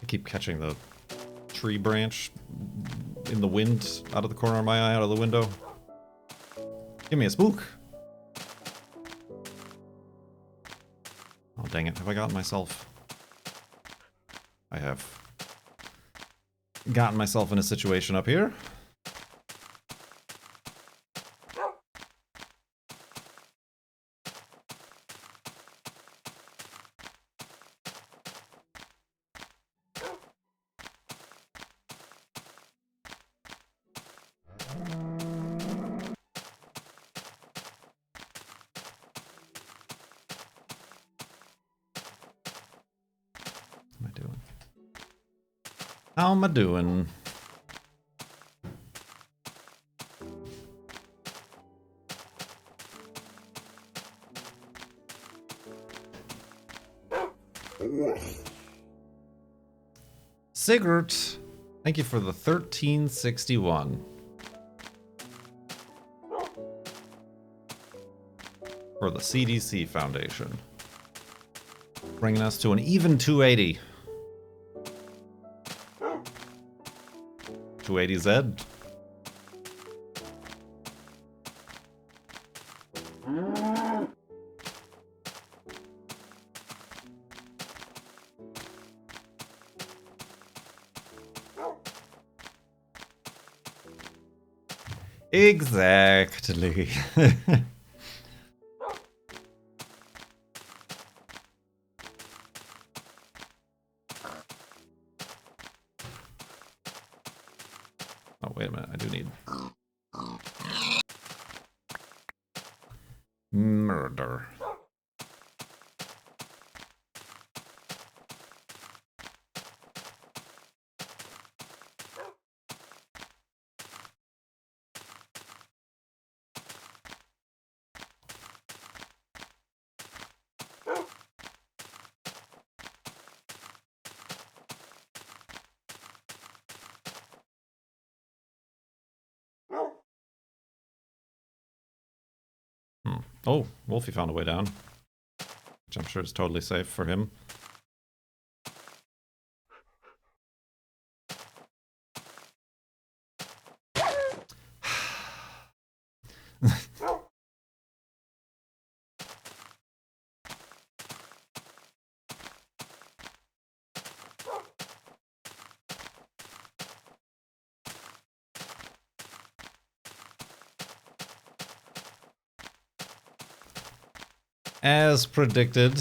I keep catching the tree branch in the wind out of the corner of my eye, out of the window. Give me a spook. Oh, dang it. Have I gotten myself... I have gotten myself in a situation up here. How am I doing? Sigurd, thank you for the 1361. For the CDC Foundation. Bringing us to an even 280. 280Z. Exactly. Oh, wait a minute. I do need murder. Oh, Wolfie found a way down. Which I'm sure is totally safe for him. As predicted.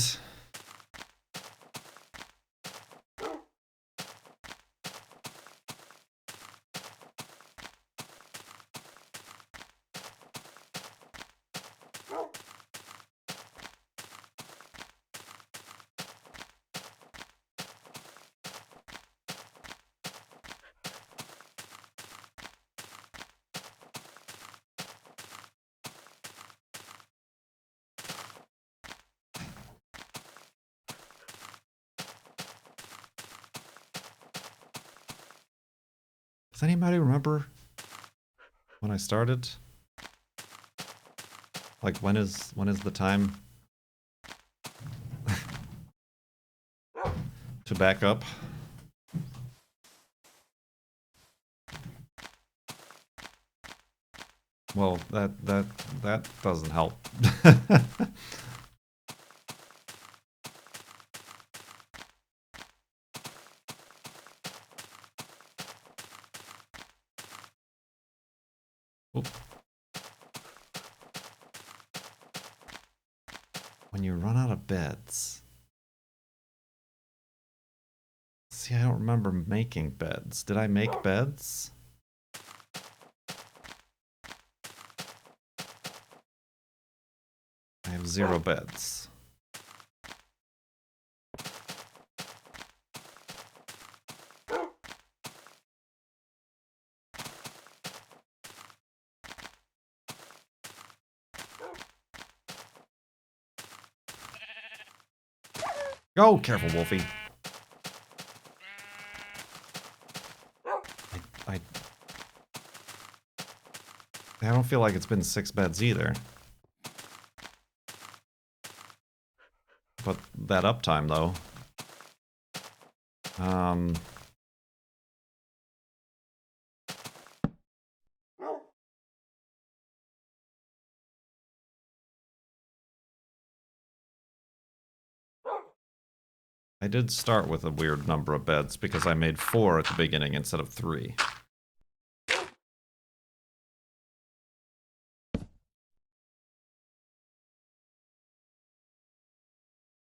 Does anybody remember when I started? Like when is the time to back up? Well, that doesn't help. Oop. When you run out of beds. See, I don't remember making beds. Did I make beds? I have 0 beds. Go, careful, Wolfie. I don't feel like it's been 6 beds either. But that uptime, though. I did start with a weird number of beds because I made 4 at the beginning instead of 3.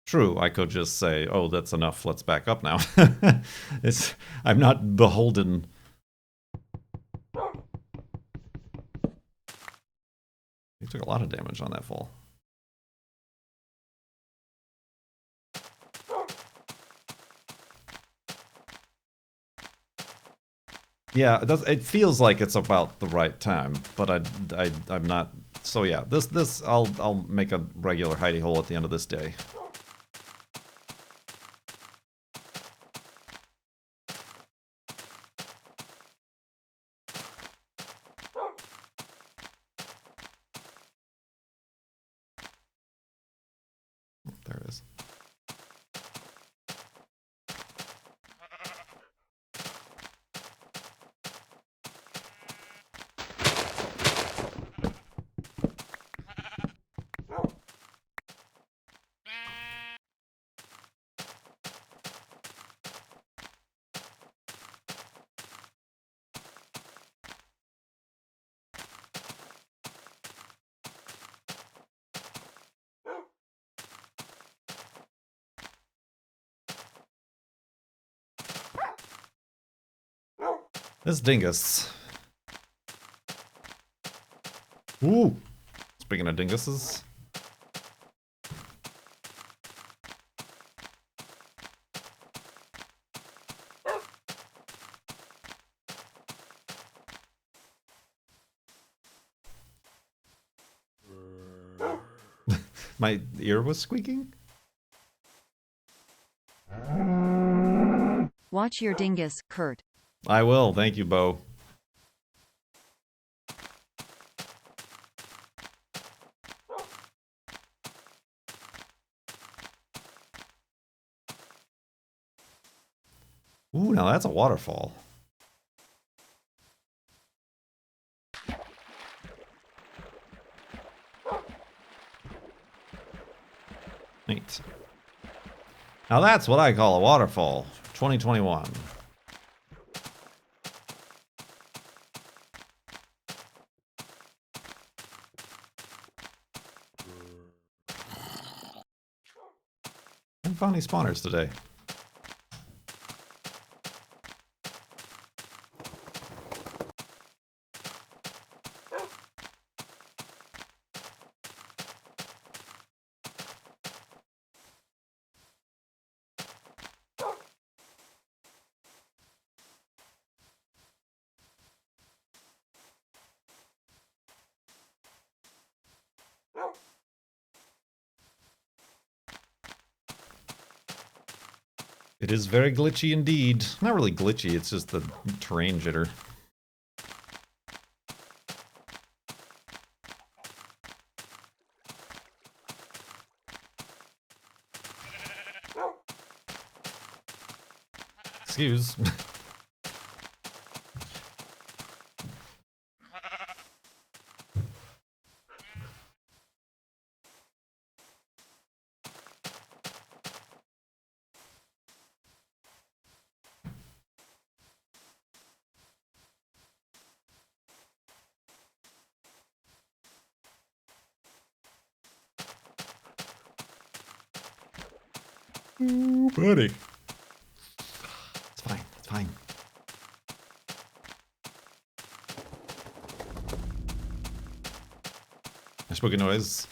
True, I could just say, oh, that's enough, let's back up now. I'm not beholden. He took a lot of damage on that fall. Yeah, it feels like it's about the right time, but I'm not. So yeah, I'll make a regular hidey hole at the end of this day. There it is. This dingus. Ooh! Speaking of dinguses. My ear was squeaking? Watch your dingus, Kurt. I will, thank you, Bo. Ooh, now that's a waterfall. Neat. Now that's what I call a waterfall. 2021. Haven't found any spawners today. It is very glitchy indeed. Not really glitchy, it's just the terrain jitter. Excuse. Ooh, buddy. It's fine, it's fine. A spooky noise.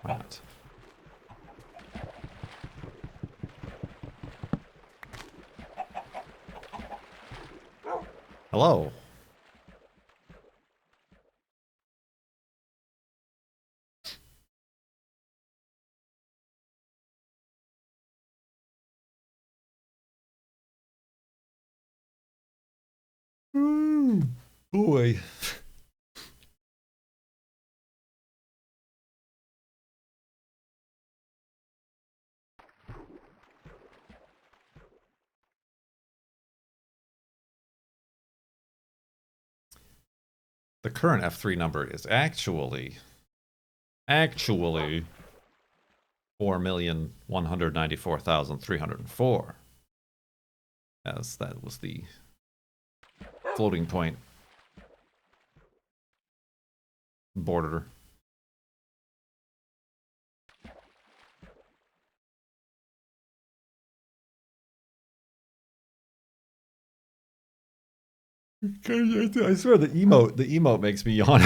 Right. Hello. Boy. The current F3 number is actually 4,194,304. As that was the floating point border. I swear the emote makes me yawn.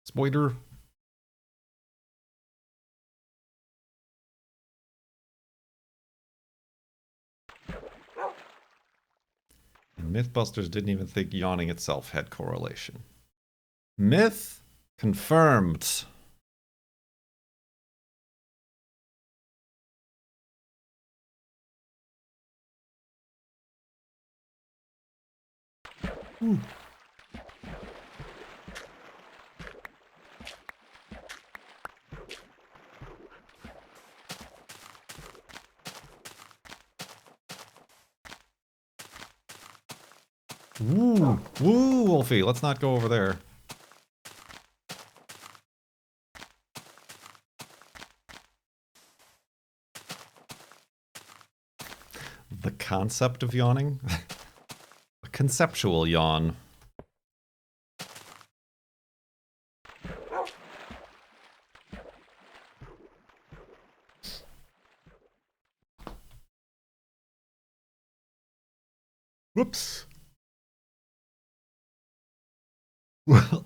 Spoiler. Mythbusters didn't even think yawning itself had correlation. Myth confirmed. Ooh. Woo! Woo, Wolfie! Let's not go over there. The concept of yawning? A conceptual yawn. Whoops.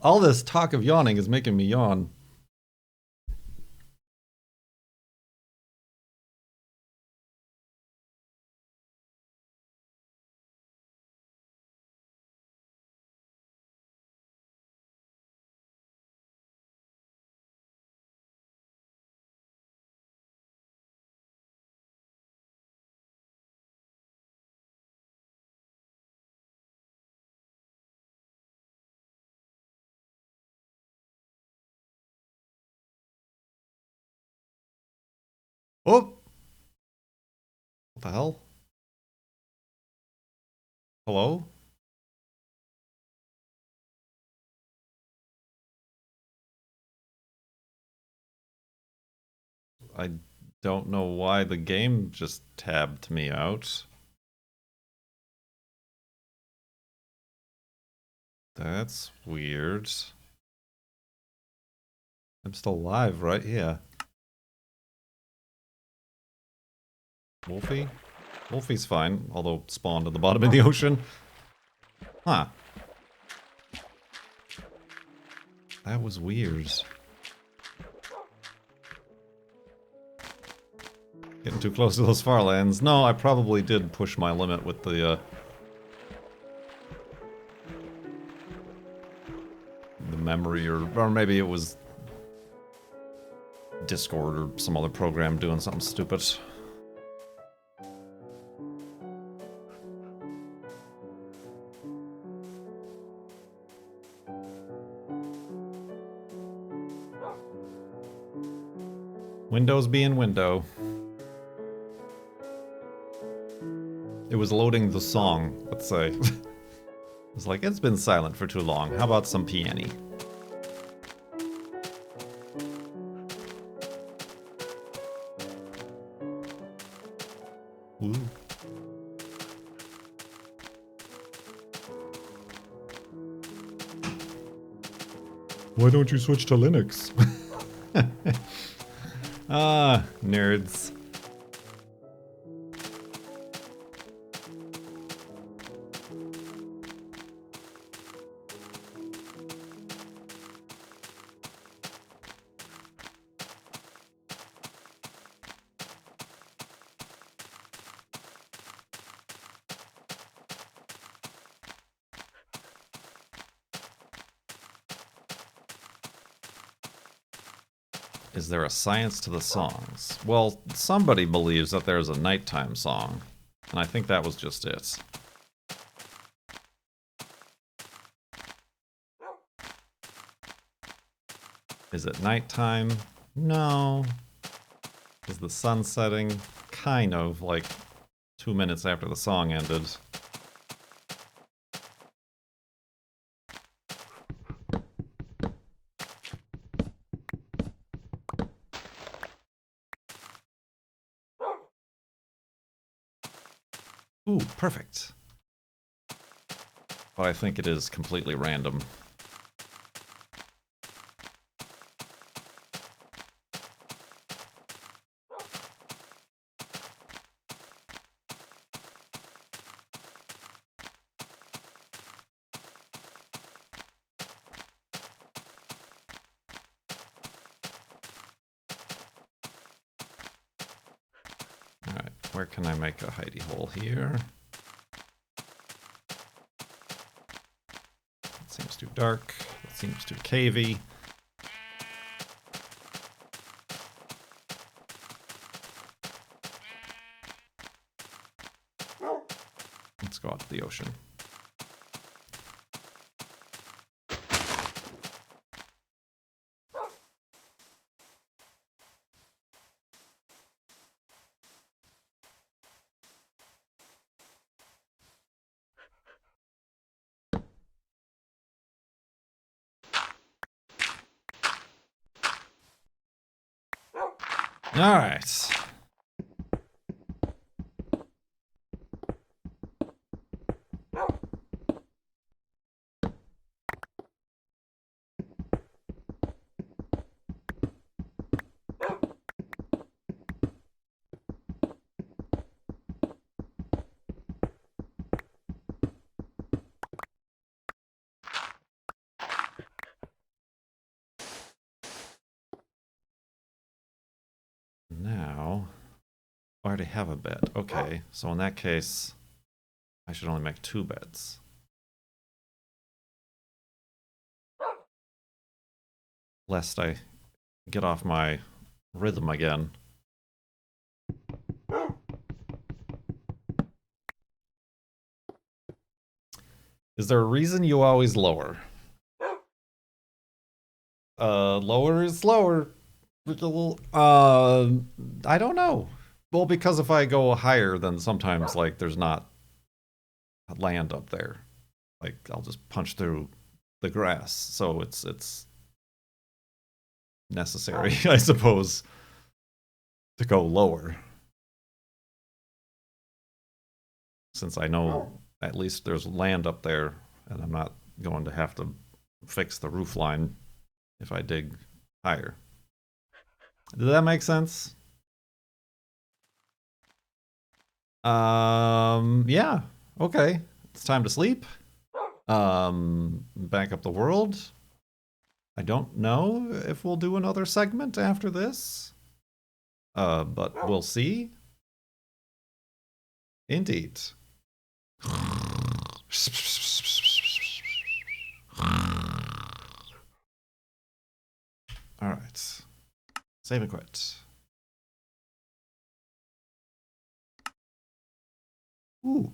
All this talk of yawning is making me yawn. Oh! What the hell? Hello? I don't know why the game just tabbed me out. That's weird. I'm still live, right? Yeah. Wolfie? Wolfie's fine, although spawned at the bottom of the ocean. Huh. That was weird. Getting too close to those farlands. No, I probably did push my limit with the memory, or maybe it was Discord or some other program doing something stupid. Windows being window. It was loading the song, let's say. It's like, it's been silent for too long. How about some piano? Ooh. Why don't you switch to Linux? Ah, nerds. Is there a science to the songs? Well, somebody believes that there's a nighttime song, and I think that was just it. Is it nighttime? No. Is the sun setting? Kind of, like 2 minutes after the song ended. Ooh, perfect. But I think it is completely random. Alright, where can I make a hidey hole here? That seems too dark. That seems too cavey. Let's go out to the ocean. All right. Now, I already have a bed. Okay, so in that case, I should only make 2 beds. Lest I get off my rhythm again. Is there a reason you always lower? Lower is slower. I don't know. Well, because if I go higher, then sometimes like there's not land up there. Like I'll just punch through the grass, so it's necessary, I suppose, to go lower. Since I know at least there's land up there, and I'm not going to have to fix the roof line if I dig higher. Does that make sense? Yeah. Okay. It's time to sleep. Back up the world. I don't know if we'll do another segment after this. But we'll see. Indeed. All right. Save and quit. Ooh,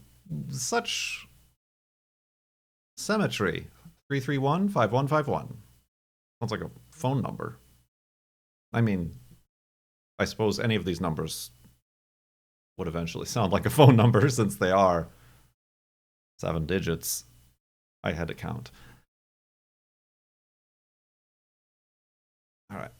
such symmetry. 331-5151. Sounds like a phone number. I mean, I suppose any of these numbers would eventually sound like a phone number since they are 7 digits. I had to count. All right.